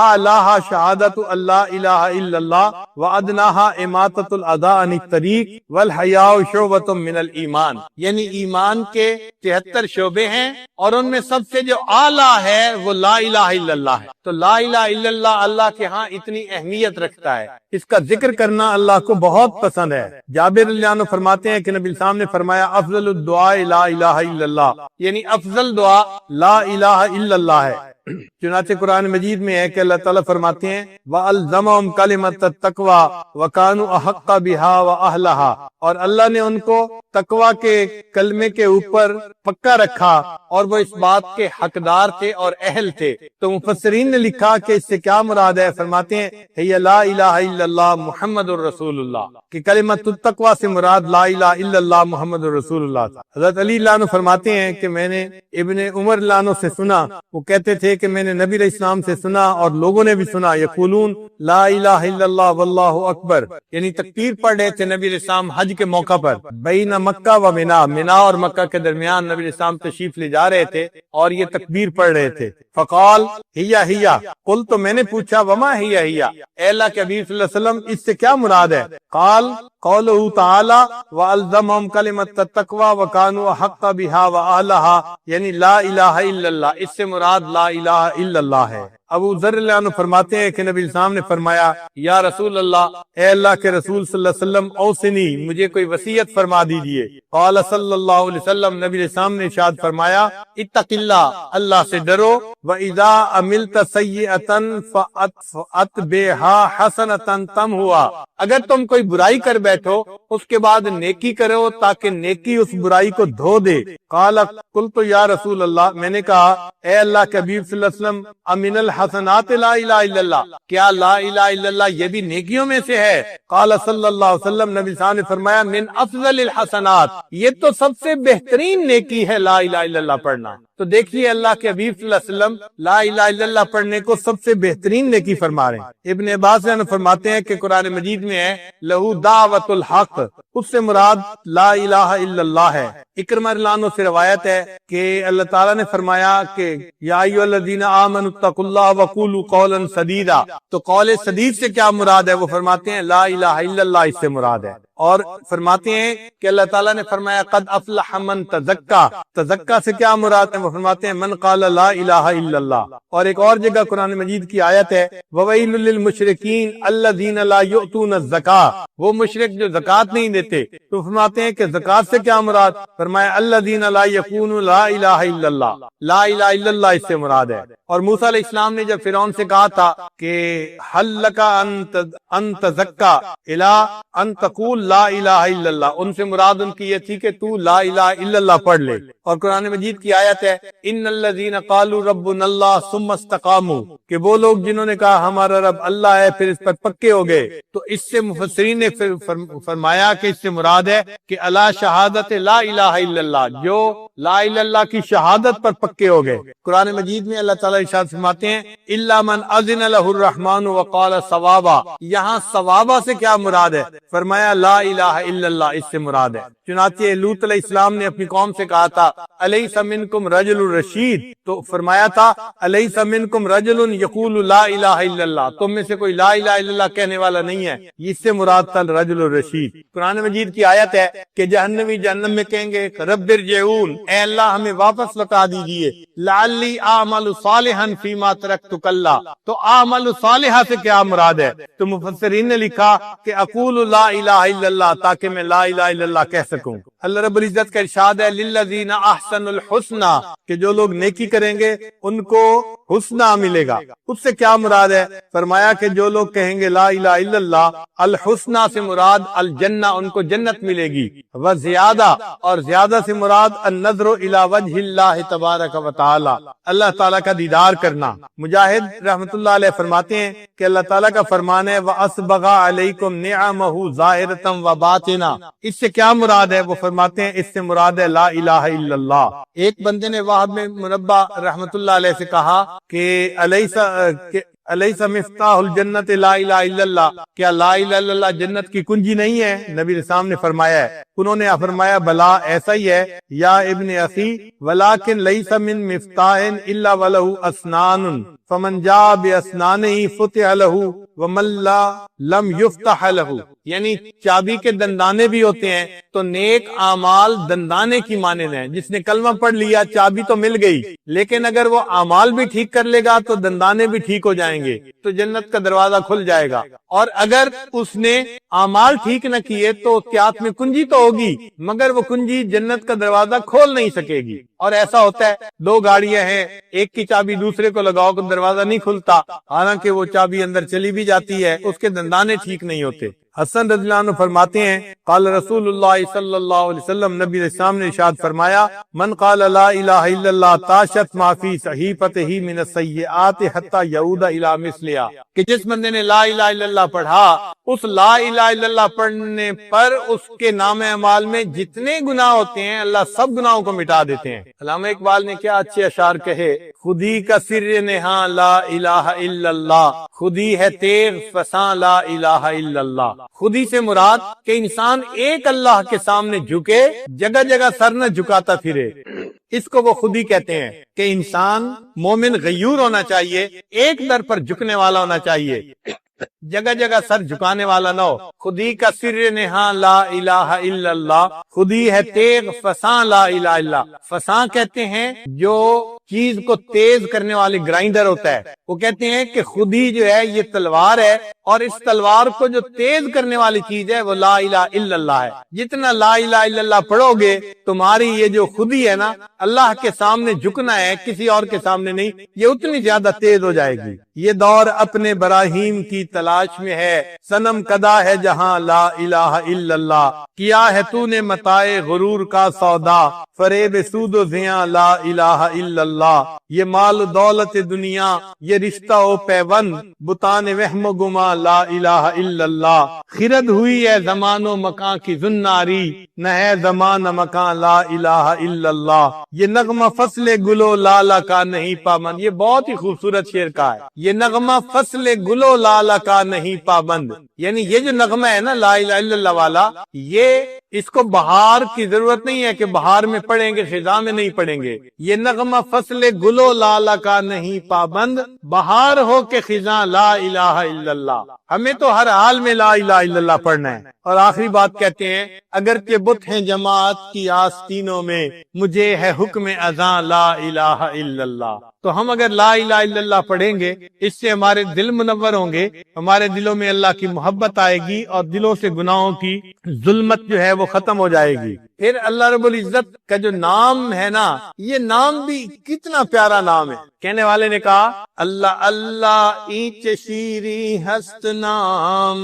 اعلیھا شہادت اللہ الہ الا اللہ وادناھا اماطۃ الاذى عن الطریق والحیاء شعبۃ من الایمان. یعنی ایمان کے 73 شعبے ہیں اور ان میں سب سے جو اعلیٰ ہے وہ لا الہ الا اللہ ہے. تو لا الہ الا اللہ اللہ کے ہاں اتنی اہمیت رکھتا ہے، اس کا ذکر کرنا اللہ کو بہت پسند ہے. جابر رضی اللہ عنہ فرماتے ہیں کہ نبی الاسلام نے فرمایا افضل الدعاء لا الہ الا اللہ، یعنی افضل دعا لا الہ الا اللہ ہے. چنانچہ قرآن مجید میں ہے کہ اللہ تعالیٰ فرماتے ہیں وَأَلْزَمَهُمْ كَلِمَةَ التَّقْوَى وَكَانُوا أَحَقَّ بِهَا وَأَهْلَهَا، اور اللہ نے ان کو تقوی کے کلمے کے اوپر پکا رکھا اور وہ اس بات کے حقدار تھے اور اہل تھے. تو مفسرین نے لکھا کہ اس سے کیا مراد ہے، فرماتے ہیں ہی لا الہ الا اللہ محمد الرسول اللہ، کہ کلمۃ التقوی سے مراد لا الہ الا اللہ محمد الرسول اللہ تھا. حضرت علی اللہ عنہ فرماتے ہیں کہ میں نے ابن عمر اللہ عنہ سے سنا، وہ کہتے تھے کہ میں نے نبی علیہ السلام سے سنا اور لوگوں نے بھی سنا یقولون لا الہ الا اللہ واللہ اکبر، یعنی تکبیر پڑھ رہے تھے نبی علیہ السلام حج کے موقع پر. بین مکہ و منا اور مکہ کے درمیان نبی علیہ السلام تشریف لے جا رہے تھے اور یہ تکبیر پڑھ رہے تھے. فقال ہیا قل، تو میں نے پوچھا وما ہیا، اے اللہ کے حبیب صلی اللہ علیہ وسلم اس سے کیا مراد ہے؟ قال قولہ تعالی وَأَلْزَمَهُمْ كَلِمَةَ التَّقْوَى وَكَانُوا أَحَقَّ بِهَا وَأَهْلَهَا، یعنی لا الہ الا اللہ، اس سے مراد لا الہ الا اللہ ہے. ابو ذر اللہ عنہ فرماتے ہیں کہ نبی الاسلام نے فرمایا یا رسول اللہ، اے اللہ کے رسول صلی اللہ علیہ وسلم اوصنی، مجھے کوئی وصیت فرما دیجئے. قال صلی اللہ علیہ وسلم، نبی الاسلام نے ارشاد فرمایا اتق اللہ، اللہ سے ڈرو. وَإِذَا عَمِلْتَ سَيِّئَةً فَأَتْبِعْهَا حَسَنَةً تَمْحُهَا، اگر تم کوئی برائی کر بیٹھو اس کے بعد نیکی کرو تاکہ نیکی اس برائی کو دھو دے. قال قلت یا رسول اللہ، میں نے کہا اے اللہ کے حبیب صلی اللہ علیہ وسلم امن الحق الحسنات لا الہ الا اللہ، کیا لا الہ الا اللہ یہ بھی نیکیوں میں سے ہے؟ قال صلی اللہ علیہ وسلم، نبی صاحب نے فرمایا من افضل الحسنات، یہ تو سب سے بہترین نیکی ہے لا الہ الا اللہ پڑھنا۔ تو دیکھیے اللہ کے حبیب صلی اللہ علیہ وسلم لا الہ الا اللہ پڑھنے کو سب سے بہترین نیکی فرما رہے ہیں۔ ابن عباس فرماتے ہیں کہ قرآن مجید میں ہے لہو دعوت الحق، اس سے مراد لا الہ الا اللہ ہے۔ اکرمہ رضی اللہ عنہ سے روایت ہے کہ اللہ تعالیٰ نے فرمایا کہ یا ایھا الذین آمنوا اتقوا اللہ وقولوا قولا سدیدا، تو قول سدید سے کیا مراد ہے؟ وہ فرماتے ہیں لا الہ الا اللہ اس سے مراد ہے۔ اور فرماتے ہیں کہ اللہ تعالیٰ نے فرمایا قد افلح من تزکا، تزکا سے کیا مراد ہے؟ وہ فرماتے ہیں من قال لا الہ الا اللہ۔ اور ایک اور جگہ قرآن مجید کی آیت ہے وویل للمشرکین الذین لا یؤتون الزکاۃ، وہ مشرک جو زکوٰۃ نہیں دیتے، تو فرماتے ہیں کہ زکوٰۃ سے کیا مراد؟ فرمایا الذین لا یقولون لا الہ الا اللہ، لا الہ الا اللہ اس سے مراد ہے۔ اور موسیٰ علیہ السلام نے جب فرعون سے کہا تھا کہ حل لک ان تزکا الی ان تقول لا الہ الا اللہ، ان سے مراد ان کی یہ تھی کہ تو لا الہ الا اللہ پڑھ لے۔ اور قرآن مجید کی آیت ہے ان الذین قالوا ربنا اللہ ثم استقاموا، کہ وہ لوگ جنہوں نے کہا ہمارا رب اللہ ہے پھر اس پر پکے ہو گئے۔ تو اس سے مفسرین نے فرمایا کہ اس سے مراد ہے کہ الا شہادت لا الہ الا اللہ، جو لا الہ الا اللہ کی شہادت پر پکے ہو گئے۔ قرآن مجید میں اللہ تعالیٰ ارشاد فرماتے ہیں الا من اذن له الرحمن وقال صوابا، یہاں صوابا سے کیا مراد ہے؟ فرمایا لا الہ الا اللہ اس سے مراد ہے۔ چنانچہ لوط علیہ السلام نے اپنی قوم سے کہا تھا الیس منکم رجل رشید، تو فرمایا تھا الیس منکم رجل یقول لا الہ الا اللہ، تم میں سے کوئی لا الہ الا اللہ کہنے والا نہیں ہے، اس سے مراد تھا رجل الرشید۔ قرآن مجید کی آیت ہے کہ جہنمی جہنم میں کہیں گے رب ارجعون، اے اللہ ہمیں واپس لوٹا دیجئے، لعلی اعمل صالحا فیما ترکت کلا، تو اعمل صالحا سے کیا مراد ہے؟ تو مفسرین نے لکھا کہ اقول لا الہ الا اللہ، تاکہ میں لا الہ الا اللہ کہہ سکوں۔ اللہ رب العزت کا ارشاد ہے للذین احسنوا الحسنی، کہ جو لوگ نیکی کریں گے ان کو حسنہ ملے گا۔ اس سے کیا مراد ہے؟ فرمایا کہ جو لوگ کہیں گے لا الہ الا اللہ، الحسنہ سے مراد الجنہ، ان کو جنت ملے گی، وزیادہ، اور زیادہ سے مراد النظر الی وجہ اللہ تبارک و تعالی، اللہ تعالیٰ کا دیدار کرنا۔ مجاہد رحمت اللہ علیہ فرماتے ہیں کہ اللہ تعالیٰ کا فرمان ہے وَأَسْبَغَ عَلَيْكُمْ نِعَمَهُ ظَاهِرَةً وَبَاطِنًا، اس سے کیا مراد ہے؟ وہ فرماتے ہیں اس سے مراد ہے لا الہ الا اللہ۔ ایک بندے نے وہاب میں منبہ رحمت اللہ علیہ سے کہا کہ الیس مفتاح الجنت لا الہ الا اللہ، کیا لا الہ الا اللہ جنت کی کنجی نہیں ہے؟ نبی اسلام نے فرمایا ہے، انہوں نے فرمایا بلا ایسا ہی ہے یا ابن اخی، ولیکن لیس من مفتاح الا ولہ اسنان فمن جاء باسنانہ فتح لہ ومن لا لم یفتح لہ، یعنی چابی کے دندانے بھی ہوتے ہیں، تو نیک اعمال دندانے کی مانند ہیں۔ جس نے کلمہ پڑھ لیا چابی تو مل گئی، لیکن اگر وہ اعمال بھی ٹھیک کر لے گا تو دندانے بھی ٹھیک ہو جائیں گے، تو جنت کا دروازہ کھل جائے گا۔ اور اگر اس نے اعمال ٹھیک نہ کیے تو اس کے ہاتھ میں کنجی تو ہوگی، مگر وہ کنجی جنت کا دروازہ کھول نہیں سکے گی۔ اور ایسا ہوتا ہے دو گاڑیاں ہیں، ایک کی چابی دوسرے کو لگاؤ تو دروازہ نہیں کھلتا، حالانکہ وہ چابی اندر چلی بھی جاتی ہے، اس کے دندانے ٹھیک نہیں ہوتے۔ حسن رضی اللہ عنہ فرماتے ہیں قال رسول اللہ صلی اللہ علیہ وسلم، نبی علیہ السلام نے ارشاد فرمایا من قال لا الہ الا اللہ تاشت ما فی صحیفتہ من السیئات حتی یعود الی مثلہا، کہ جس بندے نے لا الہ الا اللہ پڑھا، اس لا الہ الا اللہ پڑھنے پر اس کے نام اعمال میں جتنے گناہ ہوتے ہیں اللہ سب گناہوں کو مٹا دیتے ہیں۔ علامہ اقبال نے کیا اچھے اشعار کہے، خودی کا سر نہاں لا الہ الا اللہ، خودی ہے تیغ فساں لا الہ الا اللہ۔ خودی سے مراد کہ انسان ایک اللہ کے سامنے جھکے، جگہ جگہ سر نہ جھکاتا پھرے، اس کو وہ خودی کہتے ہیں کہ انسان مومن غیور ہونا چاہیے، ایک در پر جھکنے والا ہونا چاہیے، جگہ جگہ سر جھکانے والا نہ ہو۔ خودی کا سر نہاں لا الہ الا اللہ، خودی ہے تیغ فساں لا الہ الا اللہ۔ فساں کہتے ہیں جو چیز کو تیز کرنے والی گرائنڈر ہوتا ہے، وہ کہتے ہیں کہ خودی جو ہے یہ تلوار ہے، اور اس تلوار کو جو تیز کرنے والی چیز ہے وہ لا الہ الا اللہ ہے۔ جتنا لا الہ الا اللہ پڑھو گے تمہاری یہ جو خودی ہے نا، اللہ کے سامنے جھکنا ہے کسی اور کے سامنے نہیں، یہ اتنی زیادہ تیز ہو جائے گی۔ یہ دور اپنے براہیم کی تلاش میں ہے، صنم کدا ہے جہاں لا الہ الا اللہ، کیا ہے تو نے متاع غرور کا سودا، فریب سود و زیاں لا الہ الا اللہ۔ یہ مال و دولت دنیا، یہ رشتہ و پیوند بتان وہم و گما لا الہ الا اللہ، خرد ہوئی ہے زمان و مکان کی زناری، نہ ہے زمان مکان لا الہ الا اللہ، یہ نغمہ فصل گل و لالا کا نہیں پابند۔ یہ بہت ہی خوبصورت شعر کا ہے، یہ نغمہ فصل گل و لالا کا نہیں پابند، یعنی یہ جو نغمہ ہے نا لا الہ الا اللہ والا، یہ اس کو بہار کی ضرورت نہیں ہے کہ بہار میں پڑھیں گے خزاں میں نہیں پڑھیں گے، یہ نغمہ فصل گل و لالا کا نہیں پابند، بہار ہو کے خزاں لا الہ الا اللہ۔ ہمیں تو ہر حال میں لا الہ الا اللہ پڑھنا ہے۔ اور آخری بات کہتے ہیں، اگر کہ بت ہیں جماعت کی آستینوں میں، مجھے ہے حکم اذاں لا الہ الا اللہ۔ تو ہم اگر لا الہ الا اللہ پڑھیں گے، اس سے ہمارے دل منور ہوں گے، ہمارے دلوں میں اللہ کی محبت آئے گی اور دلوں سے گناہوں کی ظلمت جو ہے وہ ختم ہو جائے گی۔ پھر اللہ رب العزت کا جو نام ہے نا، یہ نام بھی کتنا پیارا نام ہے۔ کہنے والے نے کہا اللہ اللہ اینچ شیریں ہست نام،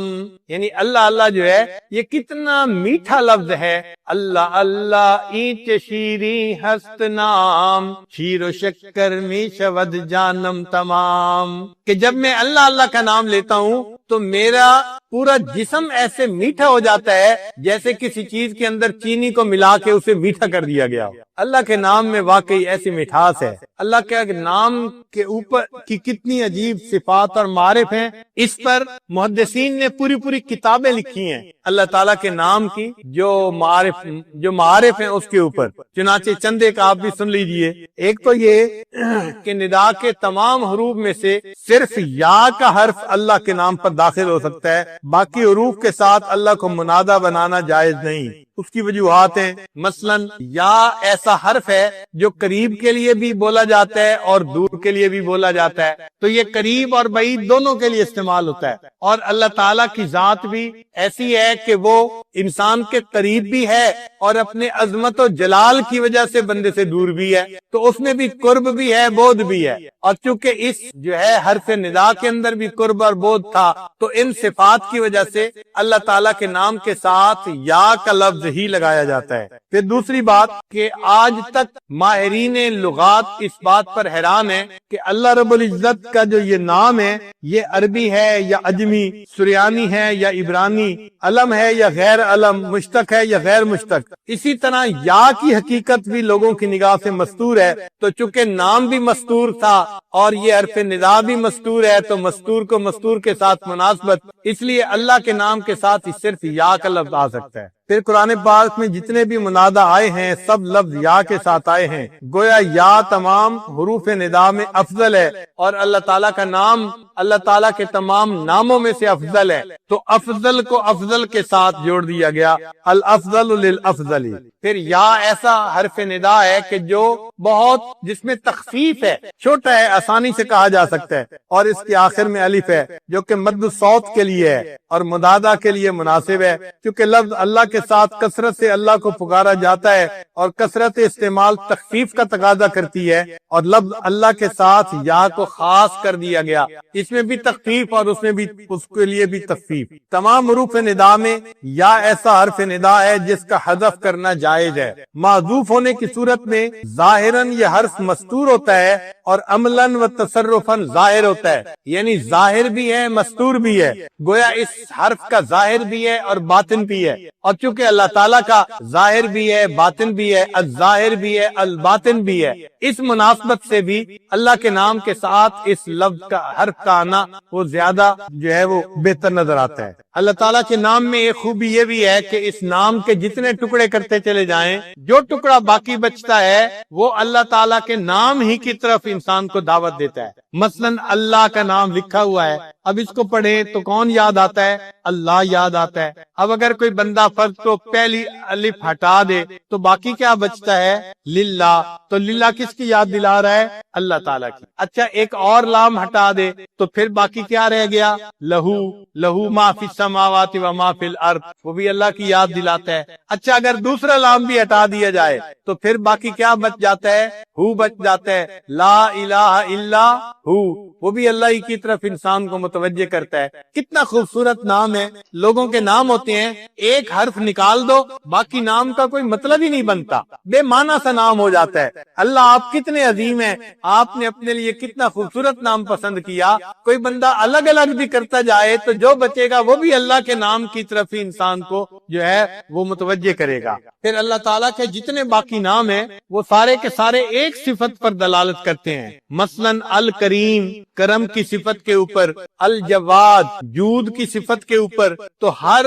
یعنی اللہ اللہ جو ہے یہ کتنا میٹھا لفظ ہے۔ اللہ اللہ اینچ شیریں ہست نام، شیر و شکر می شود جانم تمام، کہ جب میں اللہ اللہ کا نام لیتا ہوں تو میرا پورا جسم ایسے میٹھا ہو جاتا ہے جیسے کسی چیز کے اندر چینی کو ملا کے اسے میٹھا کر دیا گیا ہو۔ اللہ کے نام میں واقعی ایسی مٹھاس ہے۔ اللہ کے نام کے اوپر کی کتنی عجیب صفات اور معارف ہیں، اس پر محدثین نے پوری کتابیں لکھی ہیں اللہ تعالیٰ کے نام کی، جو معارف ہیں اس کے اوپر۔ چنانچہ چند ایک آپ بھی سن لیجئے۔ ایک تو یہ کہ ندا کے تمام حروف میں سے صرف یا کا حرف اللہ کے نام پر داخل ہو سکتا ہے، باقی حروف کے ساتھ اللہ کو منادہ بنانا جائز نہیں۔ اس کی وجوہات ہیں، مثلا یا ایسا حرف ہے جو قریب کے لیے بھی بولا جاتا ہے اور دور کے لیے بھی بولا جاتا ہے، تو یہ قریب اور بعید دونوں کے لیے استعمال ہوتا ہے۔ اور اللہ تعالیٰ کی ذات بھی ایسی ہے کہ وہ انسان کے قریب بھی ہے اور اپنے عظمت و جلال کی وجہ سے بندے سے دور بھی ہے، تو اس میں بھی قرب بھی ہے بعد بھی ہے۔ اور چونکہ اس جو ہے حرف ندا کے اندر بھی قرب اور بعد تھا، تو ان صفات کی وجہ سے اللہ تعالیٰ کے نام کے ساتھ یا کا لفظ ہی لگایا جاتا ہے۔ پھر دوسری بات کہ آج تک ماہرین لغات اس بات پر حیران ہیں کہ اللہ رب العزت کا جو یہ نام ہے یہ عربی ہے یا عجمی، سریانی ہے یا عبرانی، علم ہے یا غیر علم، مشتق ہے یا غیر مشتق۔ اسی طرح یا کی حقیقت بھی لوگوں کی نگاہ سے مستور ہے، تو چونکہ نام بھی مستور تھا اور یہ حرف ندا بھی مستور ہے، تو مستور کو مستور کے ساتھ مناسبت، اس لیے اللہ کے نام کے ساتھ ہی صرف یا کا لفظ آ سکتا ہے۔ پھر قرآن پاک میں جتنے بھی منادہ آئے ہیں سب لفظ یا کے ساتھ آئے ہیں، گویا یا تمام حروف ندا میں افضل ہے، اور اللہ تعالیٰ کا نام اللہ تعالیٰ کے تمام ناموں میں سے افضل ہے، تو افضل کو افضل کے ساتھ جوڑ دیا گیا، الافضل للافضل۔ پھر یا ایسا حرف ندا ہے کہ جو بہت جس میں تخفیف ہے، چھوٹا ہے، آسانی سے کہا جا سکتا ہے، اور اس کے آخر میں الف ہے جو کہ مد الصوت کے لیے ہے اور مدادہ کے لیے مناسب ہے، کیونکہ لفظ اللہ کے ساتھ کثرت سے اللہ کو پکارا جاتا ہے اور کثرت استعمال تخفیف کا تقاضا کرتی ہے، اور لفظ اللہ کے ساتھ یا کو خاص کر دیا گیا، اس میں بھی تخفیف اور اس میں بھی اس کے لیے بھی تخفیف۔ تمام حروف ندا میں یا ایسا حرف ندا ہے جس کا حذف کرنا جائز ہے۔ معذوف ہونے کی صورت میں ظاہراً یہ حرف مستور ہوتا ہے اور عملاً و تصرفاً ظاہر ہوتا ہے، یعنی ظاہر بھی ہے مستور بھی ہے، گویا اس حرف کا ظاہر بھی ہے اور باطن بھی ہے، اور چونکہ اللہ تعالیٰ کا ظاہر بھی ہے باطن بھی ہے، الظاہر بھی ہے الباطن بھی ہے، اس مناسبت سے بھی اللہ کے نام کے ساتھ اس لفظ کا حرف کا آنا وہ زیادہ جو ہے وہ بہتر نظر آتا ہے۔ اللہ تعالیٰ کے نام میں ایک خوبی یہ بھی ہے کہ اس نام کے جتنے ٹکڑے کرتے چلے جائیں، جو ٹکڑا باقی بچتا ہے وہ اللہ تعالیٰ کے نام ہی کی طرف انسان کو دعوت دیتا ہے۔ مثلا اللہ کا نام لکھا ہوا ہے، اب اس کو پڑھے تو کون یاد آتا ہے؟ اللہ یاد آتا ہے۔ اب اگر کوئی بندہ فرض تو پہلی الف ہٹا دے تو باقی کیا بچتا ہے؟ للہ، تو للہ کس کی یاد دلا رہا ہے؟ اللہ تعالیٰ کی۔ اچھا ایک اور لام ہٹا دے تو پھر باقی کیا رہ گیا؟ لہو، لہو ما فی السماوات و ما فی الارض، وہ بھی اللہ کی یاد دلاتا ہے۔ اچھا اگر دوسرا لام بھی ہٹا دیا جائے تو پھر باقی کیا بچ جاتا ہے؟ ہو بچ جاتا ہے، لا الہ الا ہو، وہ بھی اللہ ہی کی طرف انسان کو متوجہ کرتا ہے. کتنا خوبصورت نام ہے. لوگوں کے نام ہوتے ہیں ایک حرف نکال دو باقی نام کا کوئی مطلب ہی نہیں بنتا, بے معنی سا نام ہو جاتا ہے. اللہ آپ کتنے عظیم ہیں, آپ نے اپنے لیے کتنا خوبصورت نام پسند کیا. کوئی بندہ الگ الگ بھی کرتا جائے تو جو بچے گا وہ بھی اللہ کے نام کی طرف ہی انسان کو جو ہے وہ متوجہ کرے گا. پھر اللہ تعالیٰ کے جتنے باقی نام ہیں وہ سارے کے سارے ایک صفت پر دلالت کرتے ہیں. مثلاً الکریم کرم کی صفت کے اوپر, الجواد جود کی صفت کے اوپر. تو ہر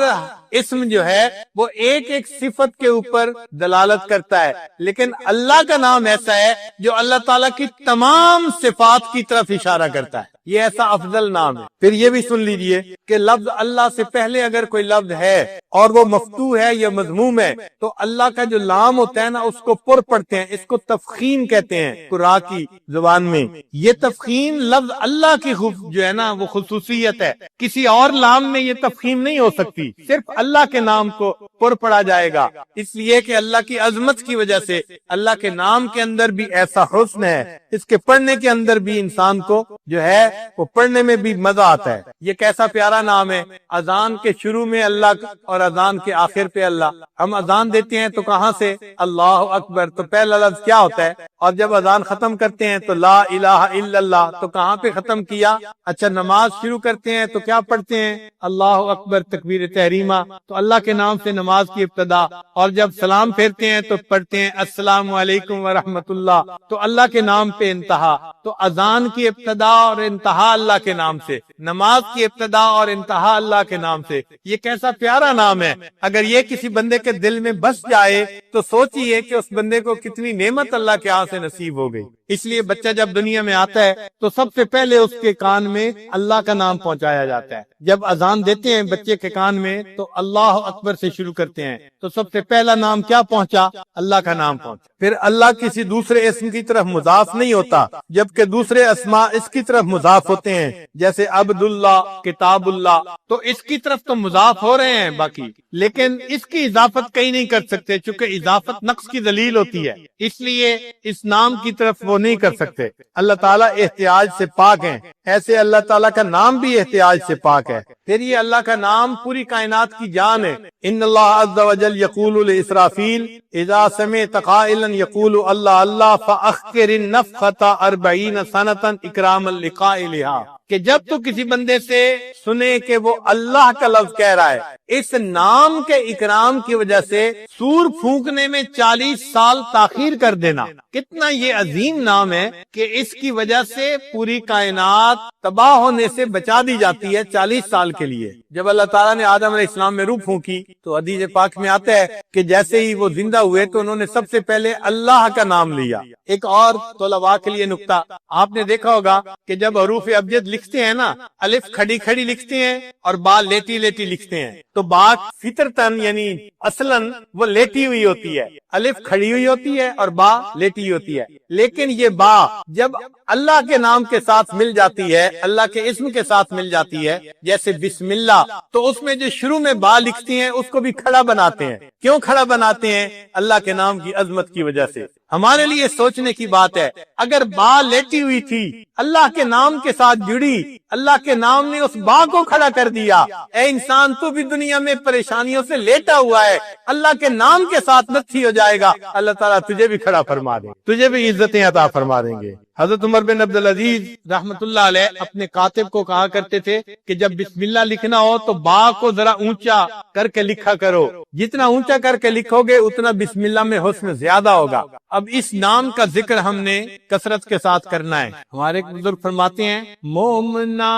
اسم جو ہے وہ ایک ایک صفت کے اوپر دلالت کرتا ہے. لیکن اللہ کا نام ایسا ہے جو اللہ تعالیٰ کی تمام صفات کی طرف اشارہ کرتا ہے. یہ ایسا افضل نام ہے. پھر یہ بھی سن لیجئے کہ لفظ اللہ سے پہلے اگر کوئی لفظ ہے اور وہ مفتوح ہے یا مذموم ہے تو اللہ کا جو لام ہوتا ہے نا اس کو پر پڑھتے ہیں, اس کو تفخیم کہتے ہیں قرآن کی زبان میں. یہ تفخیم لفظ اللہ کی جو ہے نا وہ خصوصیت ہے, کسی اور لام میں یہ تفخیم نہیں ہو سکتی, صرف اللہ کے نام کو پر پڑھا جائے گا. اس لیے کہ اللہ کی عظمت کی وجہ سے اللہ کے نام کے اندر بھی ایسا حسن ہے, اس کے پڑھنے کے اندر بھی انسان کو جو ہے وہ پڑھنے میں بھی مزہ آتا ہے. یہ کیسا پیارا نام ہے. اذان کے شروع میں اللہ اور اذان کے آخر پہ اللہ. ہم اذان دیتے ہیں تو کہاں سے اللہ اکبر, تو پہلا لفظ کیا ہوتا ہے, اور جب اذان ختم کرتے ہیں تو لا الہ الا اللہ, تو کہاں پہ ختم کیا. اچھا نماز شروع کرتے ہیں تو کیا پڑھتے ہیں اللہ اکبر تکبیر تحریمہ, تو اللہ کے نام سے نماز کی ابتدا. اور جب سلام پھیرتے ہیں تو پڑھتے ہیں السلام علیکم ورحمۃ اللہ, تو اللہ کے نام پہ انتہا. تو اذان کی ابتدا اور انتہا اللہ کے نام سے, نماز کی ابتدا اور انتہا اللہ کے نام سے. یہ کیسا پیارا نام ہے. اگر یہ کسی بندے کے دل میں بس جائے تو سوچئے کہ اس بندے کو کتنی نعمت اللہ کے ہاں سے نصیب ہو گئی. اس لیے بچہ جب دنیا میں آتا ہے تو سب سے پہلے اس کے کان میں اللہ کا نام پہنچایا جاتا ہے. جب اذان دیتے ہیں بچے کے کان میں تو اللہ اکبر سے شروع کرتے ہیں, تو سب سے پہلا نام کیا پہنچا, اللہ کا نام پہنچا. پھر اللہ کسی دوسرے اسم کی طرف مضاف نہیں ہوتا, جبکہ دوسرے اسماء اس کی طرف مضاف ہوتے ہیں. جیسے عبداللہ, کتاب اللہ, تو اس کی طرف تو مضاف ہو رہے ہیں باقی, لیکن اس کی اضافت کہیں نہیں کر سکتے چونکہ اضافت نقص کی دلیل ہوتی ہے, اس لیے اس نام کی طرف وہ نہیں کر سکتے. اللہ تعالیٰ احتیاج سے پاک ہیں, ایسے اللہ تعالیٰ کا نام بھی احتیاج سے پاک ہے. پھر یہ اللہ کا نام پوری کائنات کی جان ہے. ان اللہ عز وجل یقول لاسرافیل اذا سمعت قائلا یقول اللہ اللہ فاخر النفخۃ 40 سنۃ اکراما لقائلها, کہ جب تو کسی بندے سے سنے کہ وہ اللہ کا لفظ کہہ رہا ہے, اس نام کے اکرام کی وجہ سے سور پھونکنے میں 40 سال تاخیر کر دینا. کتنا یہ عظیم نام ہے کہ اس کی وجہ سے پوری کائنات تباہ ہونے سے بچا دی جاتی ہے 40 سال کے لیے. جب اللہ تعالیٰ نے آدم علیہ السلام میں روح پھونکی تو حدیث پاک میں آتا ہے کہ جیسے ہی وہ زندہ ہوئے تو انہوں نے سب سے پہلے اللہ کا نام لیا. ایک اور طلباء کے لیے نکتہ, آپ نے دیکھا ہوگا کہ جب حروف ابجد لکھتے ہیں نا, الف کھڑی کھڑی لکھتے ہیں اور با لیٹی لیٹی لکھتے ہیں. تو با فطرتاً یعنی اصلاً وہ لیٹی ہوئی ہوتی ہے, الف کھڑی ہوئی ہوتی ہے اور با لیٹی ہوتی ہے. لیکن یہ با جب اللہ کے نام کے ساتھ مل جاتی ہے, اللہ کے اسم کے ساتھ مل جاتی ہے, جیسے بسم اللہ, تو اس میں جو شروع میں با لکھتی ہیں اس کو بھی کھڑا بناتے ہیں. کیوں کھڑا بناتے ہیں؟ اللہ کے نام کی عظمت کی وجہ سے. ہمارے لیے سوچنے کی بات ہے, اگر با لیٹی ہوئی تھی, اللہ کے نام کے ساتھ جڑی, اللہ کے نام نے اس با کو کھڑا کر دیا. اے انسان, تو بھی دنیا میں پریشانیوں سے لیٹا ہوا ہے, اللہ کے نام کے ساتھ نتھی ہو جائے گا, اللہ تعالیٰ تجھے بھی کھڑا فرما دے, تجھے بھی عزتیں عطا فرما دیں گے. حضرت عمر بن عبدالعزیز رحمت اللہ علیہ اپنے کاتب کو کہا کرتے تھے کہ جب بسم اللہ لکھنا ہو تو با کو ذرا اونچا کر کے لکھا کرو, جتنا اونچا کر کے لکھو گے اتنا بسم اللہ میں حسن زیادہ ہوگا. اب اس نام کا ذکر ہم نے کثرت کے ساتھ کرنا ہے. ہمارے ایک بزرگ فرماتے ہیں, مومنا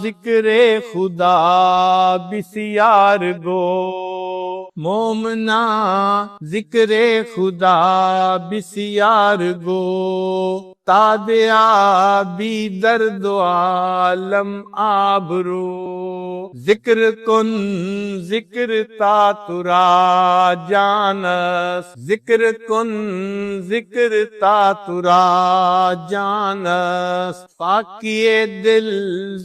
ذکر خدا بسیار گو, مومنا ذکر خدا بسیار گو, تابعہ بی درد عالم آبرو, ذکر کن ذکر تا ترا جانس, ذکر کن ذکر تا ترا جانس, پاکی دل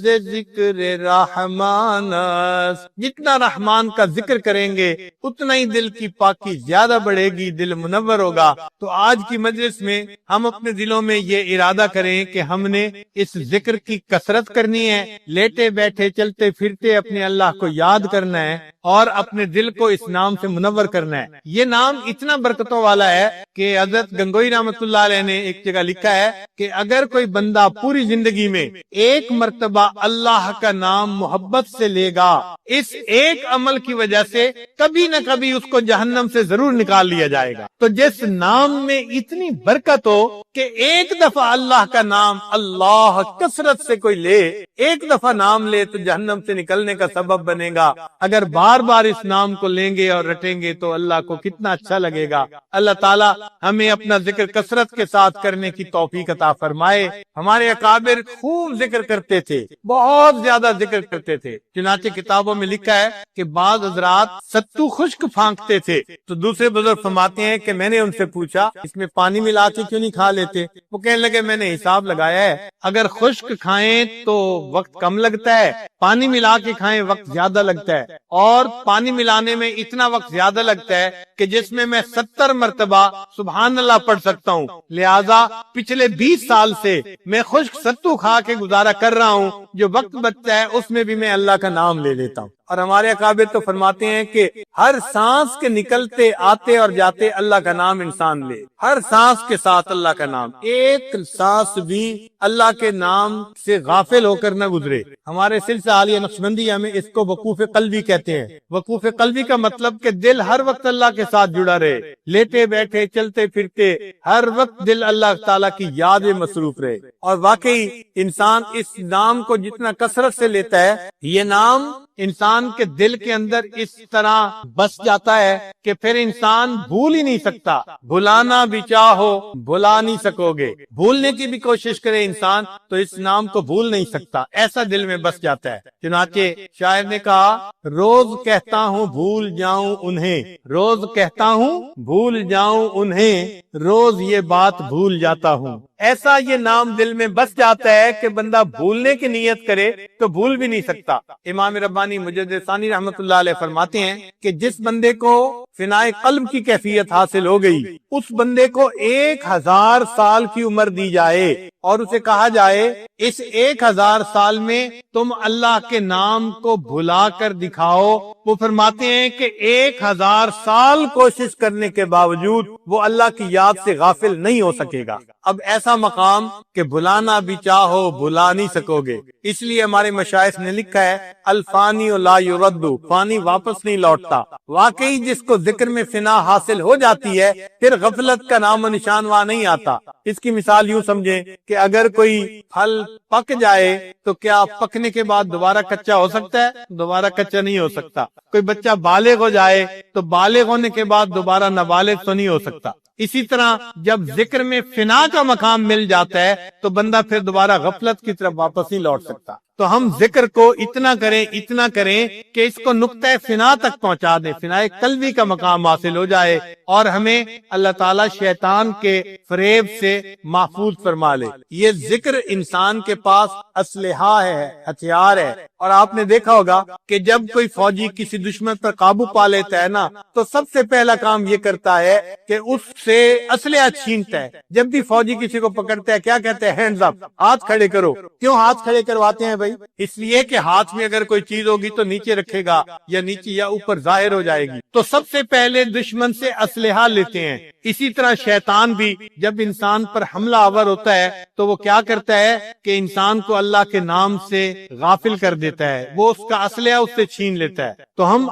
سے ذکر رحمانس. جتنا رحمان کا ذکر کریں گے اتنا ہی دل کی پاکی زیادہ بڑھے گی, دل منور ہوگا. تو آج کی مجلس میں ہم اپنے دلوں میں یہ ارادہ کریں کہ ہم نے اس ذکر کی کثرت کرنی ہے، لیٹے بیٹھے چلتے پھرتے اپنے اللہ کو یاد کرنا ہے اور اپنے دل کو اس نام سے منور کرنا ہے۔ یہ نام اتنا برکتوں والا ہے کہ حضرت گنگوئی رحمۃ اللہ علیہ نے ایک جگہ لکھا ہے کہ اگر کوئی بندہ پوری زندگی میں ایک مرتبہ اللہ کا نام محبت سے لے گا، اس ایک عمل کی وجہ سے کبھی نہ کبھی اس کو جہنم سے ضرور نکال لیا جائے گا۔ تو جس نام میں اتنی برکت ہو کہ ایک دفعہ اللہ کا نام اللہ کثرت سے کوئی لے، ایک دفعہ نام لے تو جہنم سے نکلنے کا سبب بنے گا۔ اگر بار بار اس نام کو لیں گے اور رٹیں گے تو اللہ کو کتنا اچھا لگے گا۔ اللہ تعالیٰ ہمیں اپنا ذکر کثرت کے ساتھ کرنے کی توفیق عطا فرمائے۔ ہمارے اکابر خوب ذکر کرتے تھے، بہت زیادہ ذکر کرتے تھے، چنانچہ کتابوں میں لکھا ہے کہ بعض حضرات ستو خشک پھانکتے تھے تو دوسرے بزرگ فرماتے ہیں کہ میں نے ان سے پوچھا اس میں پانی ملا کے کیوں نہیں کھا لیتے؟ وہ کہنے لگے میں نے حساب لگایا ہے، اگر خشک کھائیں تو وقت کم لگتا ہے، پانی ملا کے کھائیں وقت زیادہ لگتا ہے، اور پانی ملانے میں اتنا وقت زیادہ لگتا ہے کہ جس میں 70 مرتبہ سبحان اللہ پڑھ سکتا ہوں، لہذا پچھلے 20 سال سے میں خشک ستو کھا کے گزارا کر رہا ہوں، جو وقت بچتا ہے اس میں بھی میں اللہ کا نام لے لیتا ہوں۔ اور ہمارے اکابر تو فرماتے ہیں کہ ہر سانس کے نکلتے آتے اور جاتے اللہ کا نام انسان لے، ہر سانس کے ساتھ اللہ کا نام، ایک سانس بھی اللہ کے نام سے غافل ہو کر نہ گزرے۔ ہمارے سلسلہ عالیہ نقشبندیہ میں اس کو وقوف قلبی کہتے ہیں۔ وقوف قلبی کا مطلب کہ دل ہر وقت اللہ کے ساتھ جڑا رہے، لیٹے بیٹھے چلتے پھرتے ہر وقت دل اللہ تعالیٰ کی یاد میں مصروف رہے۔ اور واقعی انسان اس نام کو جتنا کثرت سے لیتا ہے، یہ نام انسان کے دل کے اندر اس طرح بس جاتا ہے کہ پھر انسان بھول ہی نہیں سکتا۔ بھلانا بھی چاہو بھلا نہیں سکو گے، بھولنے کی بھی کوشش کرے انسان تو اس نام کو بھول نہیں سکتا، ایسا دل میں بس جاتا ہے۔ چنانچہ شاعر نے کہا روز کہتا ہوں بھول جاؤں انہیں، روز کہتا ہوں بھول جاؤں انہیں، روز یہ بات بھول جاتا ہوں۔ ایسا یہ نام دل میں بس جاتا ہے کہ بندہ بھولنے کی نیت کرے تو بھول بھی نہیں سکتا۔ امام ربانی مجدد ثانی رحمۃ اللہ علیہ فرماتے ہیں کہ جس بندے کو فنائے قلب کی کیفیت حاصل ہو گئی، اس بندے کو 1000 سال کی عمر دی جائے اور اسے کہا جائے اس 1000 سال میں تم اللہ کے نام کو بھلا کر دکھاؤ، وہ فرماتے ہیں کہ 1000 سال کوشش کرنے کے باوجود وہ اللہ کی یاد سے غافل نہیں ہو سکے گا۔ اب ایسا مقام کہ بھلانا بھی چاہو بھلا نہیں سکو گے۔ اس لیے ہمارے مشائخ نے لکھا ہے الفانی لا یرد، فانی واپس نہیں لوٹتا۔ واقعی جس کو ذکر میں فنا حاصل ہو جاتی ہے پھر غفلت کا نام و نشان وہاں نہیں آتا۔ اس کی مثال یوں سمجھیں کہ اگر کوئی پھل پک جائے تو کیا پکنے کے بعد دوبارہ کچا ہو سکتا ہے؟ دوبارہ کچا نہیں ہو سکتا۔ کوئی بچہ بالغ ہو جائے تو بالغ ہونے کے بعد دوبارہ نابالغ تو نہیں ہو سکتا۔ اسی طرح جب ذکر میں فنا کا مقام مل جاتا ہے تو بندہ پھر دوبارہ غفلت کی طرف واپس نہیں لوٹ سکتا۔ تو ہم ذکر کو اتنا کریں کہ اس کو نقطہ فنا تک پہنچا دیں، فنائے قلبی کا مقام حاصل ہو جائے اور ہمیں اللہ تعالیٰ شیطان کے فریب سے محفوظ فرما لے۔ یہ ذکر انسان کے پاس اسلحہ ہے، ہتھیار ہے۔ اور آپ نے دیکھا ہوگا کہ جب کوئی فوجی کسی دشمن پر قابو پا لیتا ہے نا تو سب سے پہلا کام یہ کرتا ہے کہ اس سے اسلحہ چھینتا ہے۔ جب بھی فوجی کسی کو پکڑتا ہے کیا کہتے ہیں؟ ہینڈز اپ، ہاتھ کھڑے کرو۔ کیوں ہاتھ کھڑے کرواتے ہیں بھائی؟ اس لیے کہ ہاتھ میں اگر کوئی چیز ہوگی تو نیچے رکھے گا یا نیچے یا اوپر ظاہر ہو جائے گی۔ تو سب سے پہلے دشمن سے اسلحہ لیتے ہیں۔ اسی طرح شیطان بھی جب انسان پر حملہ آور ہوتا ہے تو وہ کیا کرتا ہے کہ انسان کو اللہ کے نام سے غافل کر دیتا ہے، وہ اس کا اسلحہ اس سے چھین لیتا ہے۔ تو ہم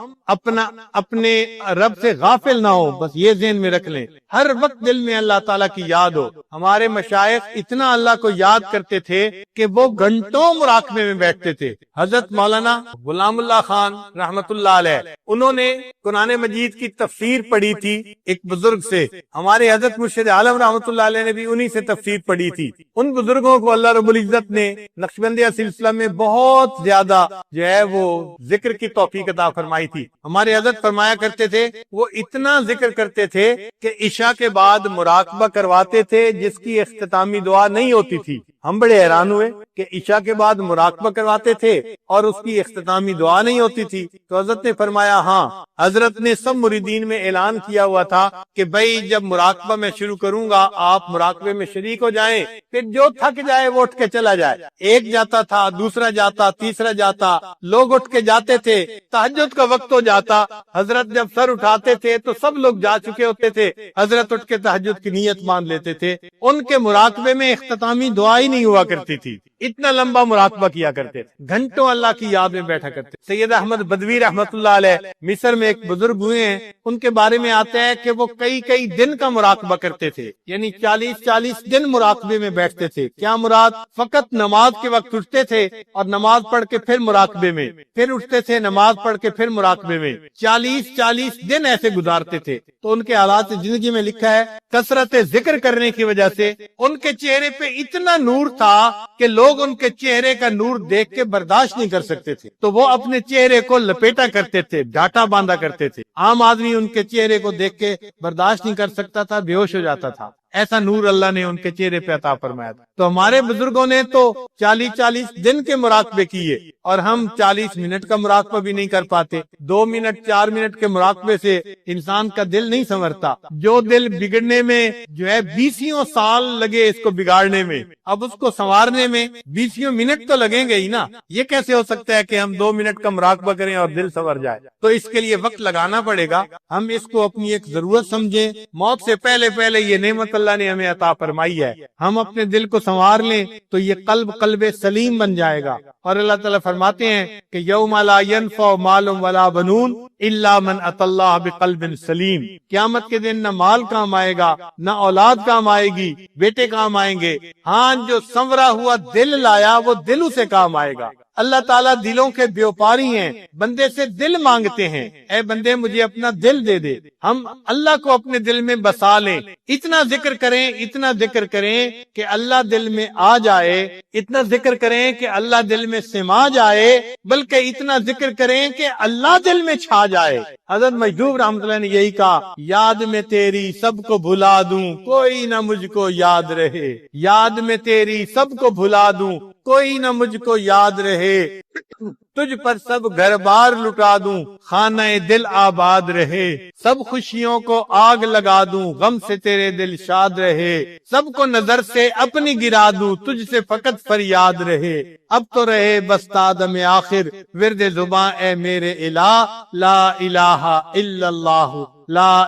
اپنے رب سے غافل نہ ہو، بس یہ ذہن میں رکھ لیں، ہر وقت دل میں اللہ تعالیٰ کی یاد ہو۔ ہمارے مشائخ اتنا اللہ کو یاد کرتے تھے کہ وہ گھنٹوں مراقبے میں بیٹھتے تھے۔ حضرت مولانا غلام اللہ خان رحمت اللہ علیہ، انہوں نے قرآن مجید کی تفسیر پڑھی تھی ایک بزرگ سے۔ ہمارے حضرت مرشد عالم رحمت اللہ علیہ نے بھی انہی سے تفسیر پڑھی تھی۔ ان بزرگوں کو اللہ رب العزت نے نقشبندیہ سلسلہ میں بہت زیادہ جو ہے وہ ذکر کی توفیق عطا فرمائی تھی۔ ہمارے حضرت فرمایا کرتے تھے وہ اتنا ذکر کرتے تھے کہ عشاء کے بعد مراقبہ کرواتے تھے جس کی اختتامی دعا نہیں ہوتی تھی۔ ہم بڑے حیران ہوئے کہ عشاء کے بعد مراقبہ کرواتے تھے اور اس کی اختتامی دعا نہیں ہوتی تھی۔ تو حضرت نے فرمایا ہاں، حضرت نے سب مریدین میں اعلان کیا ہوا تھا کہ بھائی جب مراقبہ میں شروع کروں گا آپ مراقبے میں شریک ہو جائیں، پھر جو تھک جائے وہ اٹھ کے چلا جائے۔ ایک جاتا تھا، دوسرا جاتا، تیسرا جاتا، لوگ اٹھ کے جاتے تھے، تہجد کا وقت ہو جاتا، حضرت جب سر اٹھاتے تھے تو سب لوگ جا چکے ہوتے تھے، حضرت اٹھ کے تہجد کی نیت مان لیتے تھے۔ ان کے مراقبے میں اختتامی دعا ہی نہیں ہوا کرتی تھی، اتنا لمبا مراقبہ کیا کرتے تھے، گھنٹوں اللہ کی یاد میں بیٹھا کرتے۔ سید احمد بدوی رحمت اللہ علیہ مصر میں ایک بزرگ ہوئے ہیں، ان کے بارے میں آتا ہے کہ وہ کئی دن کا مراقبہ کرتے تھے، یعنی 40 دن مراقبے میں بیٹھتے تھے۔ کیا مراد؟ فقط نماز کے وقت اٹھتے تھے اور نماز پڑھ کے پھر مراقبے میں، پھر اٹھتے تھے نماز پڑھ کے پھر مراقبے میں، 40 دن ایسے گزارتے تھے۔ تو ان کے حالات زندگی میں لکھا ہے کثرت ذکر کرنے کی وجہ سے ان کے چہرے پہ اتنا نور تھا کہ لوگ ان کے چہرے کا نور دیکھ کے برداشت نہیں کر سکتے تھے، تو وہ اپنے چہرے کو لپیٹا کرتے تھے، ڈاٹا باندھا کرتے تھے۔ عام آدمی ان کے چہرے کو دیکھ کے برداشت نہیں کر سکتا تھا، بے ہوش ہو جاتا تھا۔ ایسا نور اللہ نے ان کے چہرے پہ عطا فرمایا تھا۔ تو ہمارے بزرگوں نے تو 40 دن کے مراقبے کیے، اور ہم 40 منٹ کا مراقبہ بھی نہیں کر پاتے۔ 2 منٹ 4 منٹ کے مراقبے سے انسان کا دل نہیں سنورتا۔ جو دل بگڑنے میں جو ہے 20 سال لگے اس کو بگاڑنے میں، اب اس کو سنوارنے میں 20 منٹ تو لگیں گے ہی نا۔ یہ کیسے ہو سکتا ہے کہ ہم 2 منٹ کا مراقبہ کریں اور دل سنور جائے؟ تو اس کے لیے وقت لگانا پڑے گا۔ ہم اس کو اپنی ایک ضرورت سمجھیں، موت سے پہلے یہ نعمت اللہ نے ہمیں عطا فرمائی ہے، ہم اپنے دل کو سنوار لیں تو یہ قلب سلیم بن جائے گا۔ اور اللہ تعالیٰ فرماتے ہیں کہ یوم لا ینفع مال ولا بنون الا من اتى اللہ بقلب سلیم، قیامت کے دن نہ مال کام آئے گا، نہ اولاد کام آئے گی، بیٹے کام آئیں گے، ہاں جو سنورا ہوا دل لایا وہ دل اسے کام آئے گا۔ اللہ تعالیٰ دلوں کے بیوپاری ہیں، بندے سے دل مانگتے ہیں، اے بندے مجھے اپنا دل دے دے۔ ہم اللہ کو اپنے دل میں بسا لیں، اتنا ذکر کریں کہ اللہ دل میں آ جائے، اتنا ذکر کریں کہ اللہ دل میں سما جائے، بلکہ اتنا ذکر کریں کہ اللہ دل میں چھا جائے۔ حضرت مجدوب رحمۃ اللہ نے یہی کہا، یاد میں تیری سب کو بھلا دوں کوئی نہ مجھ کو یاد رہے، یاد میں تیری سب کو بھلا دوں کوئی نہ مجھ کو یاد رہے، تجھ پر سب گھر بار لٹا دوں خانہ دل آباد رہے، سب خوشیوں کو آگ لگا دوں غم سے تیرے دل شاد رہے، سب کو نظر سے اپنی گرا دوں تجھ سے فقط فریاد رہے، اب تو رہے بس تادم آخر ورد زباں اے میرے الہ، لا الہ الا اللہ، لا